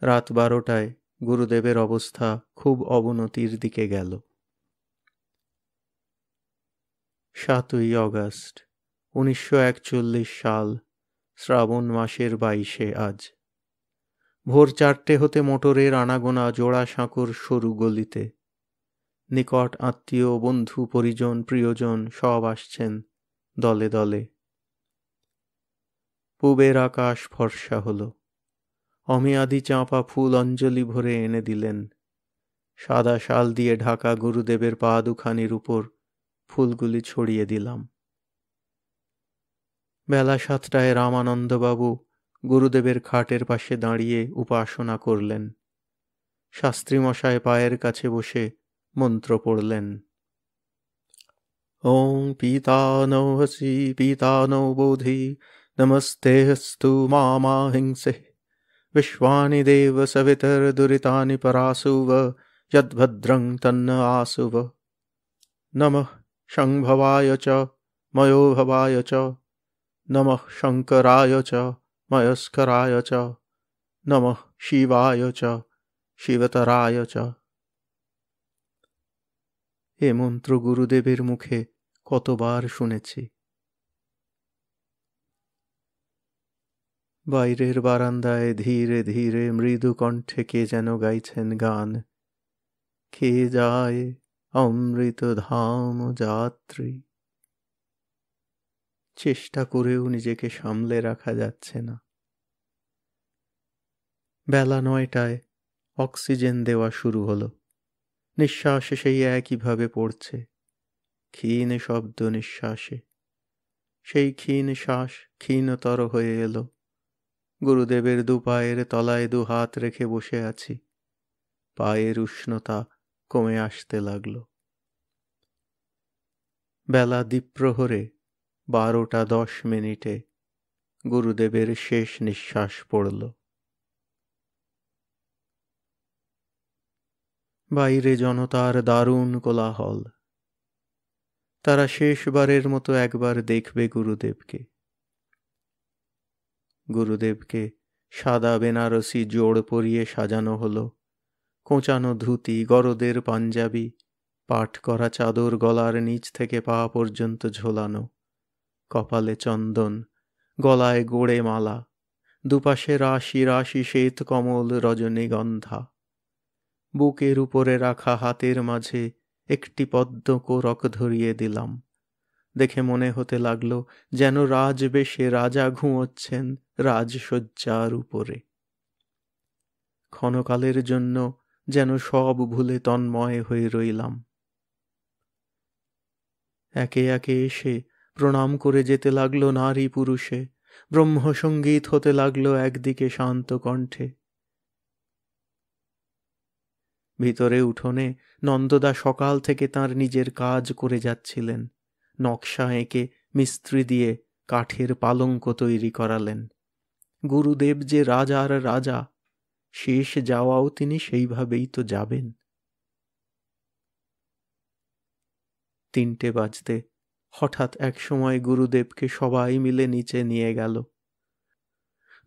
রাত 12টায় গুরুদেবের অবস্থা খুব অবনতির দিকে গেল। 7ই অগস্ট 1941 সাল, শ্রাবণ মাসের 22 আজ। ভোর 4টে হতে মোটরের আনাগোনা জোড়াসাঁকোর সরু গলিতে। নিকট আত্মীয়, বন্ধু, পরিজন, প্রিয়জন সব আসছেন দলে দলে। পূবের আকাশ ফর্সা হল। অমেয়াদি চাঁপা ফুল অঞ্জলি ভরে এনে দিলেন। সাদা শাল দিয়ে ঢাকা গুরুদেবের পা দুখানির উপর ফুলগুলি ছড়িয়ে দিলাম। বেলা 7টায় রামানন্দবাবু গুরুদেবের খাটের পাশে দাঁড়িয়ে উপাসনা করলেন। শাস্ত্রীমশায় পায়ের কাছে বসে মন্ত্র পড়লেন। ওং পিতানৌ হসি পিতানৌ বোধি নমস্তেস্তু মামা হিংসে বিশ্বানি দেব সবিতর দুরিতানি পরাসুভ যদ্ভদ্রং তন্ন আসুভ। নমঃ সংভবায় চ ময়োভবায় চ নমঃ শঙ্করায় চ ময়স্করায় চ নমঃ শিবায় চ শিবতরায় চ। এ মন্ত্র গুরুদেবের মুখে কতবার শুনেছি। বাইরের বারান্দায় ধীরে ধীরে মৃদু কণ্ঠে কে যেন গাইছেন গান। খেয়ে যায় অমৃত ধাম যাত্রী। চেষ্টা করেও নিজেকে সামলে রাখা যাচ্ছে না। বেলা 9টায় অক্সিজেন দেওয়া শুরু হলো। নিঃশ্বাস সেই একইভাবে পড়ছে, ক্ষীণ শব্দ নিঃশ্বাসে। সেই ক্ষীণ শ্বাস ক্ষীণতর হয়ে এলো। গুরুদেবের দুপায়ের তলায় দুহাত রেখে বসে আছি। পায়ের উষ্ণতা কমে আসতে লাগল। বেলা দ্বিপ্রহরে 12:10 গুরুদেবের শেষ নিঃশ্বাস পড়ল। বাইরে জনতার দারুণ কোলাহল। তারা শেষবারের মতো একবার দেখবে গুরুদেবকে। গুরুদেবকে সাদা বেনারসি জোড় পরিয়ে সাজানো হলো। কোঁচানো ধুতি, গরদের পাঞ্জাবি, পাট করা চাদর গলার নিচ থেকে পা পর্যন্ত ঝোলানো, কপালে চন্দন, গলায় গোড়ে মালা, দুপাশে রাশি রাশি শ্বেত কমল রজনীগন্ধা। বুকের উপরে রাখা হাতের মাঝে একটি পদ্ম কোরক ধরিয়ে দিলাম। দেখে মনে হতে লাগলো যেন রাজবেশে রাজা ঘুমোচ্ছেন রাজশয্যার উপরে। ক্ষণকালের জন্য যেন সব ভুলে তন্ময় হয়ে রইলাম। একে একে এসে প্রণাম করে যেতে লাগলো নারী পুরুষে। ব্রহ্মসঙ্গীত হতে লাগলো একদিকে শান্ত কণ্ঠে। ভিতরে উঠোনে নন্দদা সকাল থেকে তাঁর নিজের কাজ করে যাচ্ছিলেন। নকশা এঁকে মিস্ত্রি দিয়ে কাঠের পালঙ্ক তৈরি করালেন। গুরুদেব যে রাজার রাজা, শেষ যাওয়াও তিনি সেইভাবেই তো যাবেন। 3টে বাজতে হঠাৎ এক সময় গুরুদেবকে সবাই মিলে নিচে নিয়ে গেল।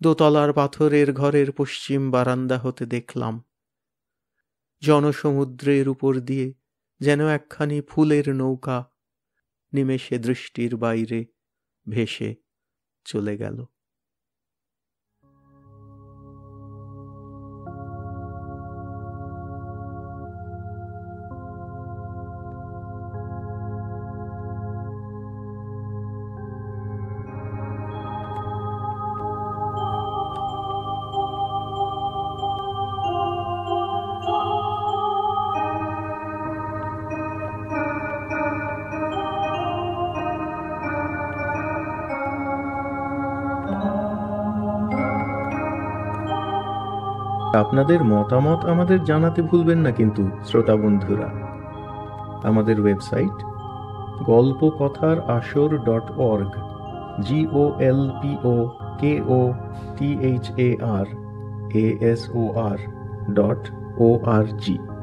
দোতলার পাথরের ঘরের পশ্চিম বারান্দা হতে দেখলাম জনসমুদ্রের উপর দিয়ে যেন একখানি ফুলের নৌকা নিমেষে দৃষ্টির বাইরে ভেসে চলে গেল। আপনাদের মতামত আমাদের জানাতে ভুলবেন না কিন্তু শ্রোতা বন্ধুরা। আমাদের ওয়েবসাইট golpokothar.org golpokothar.org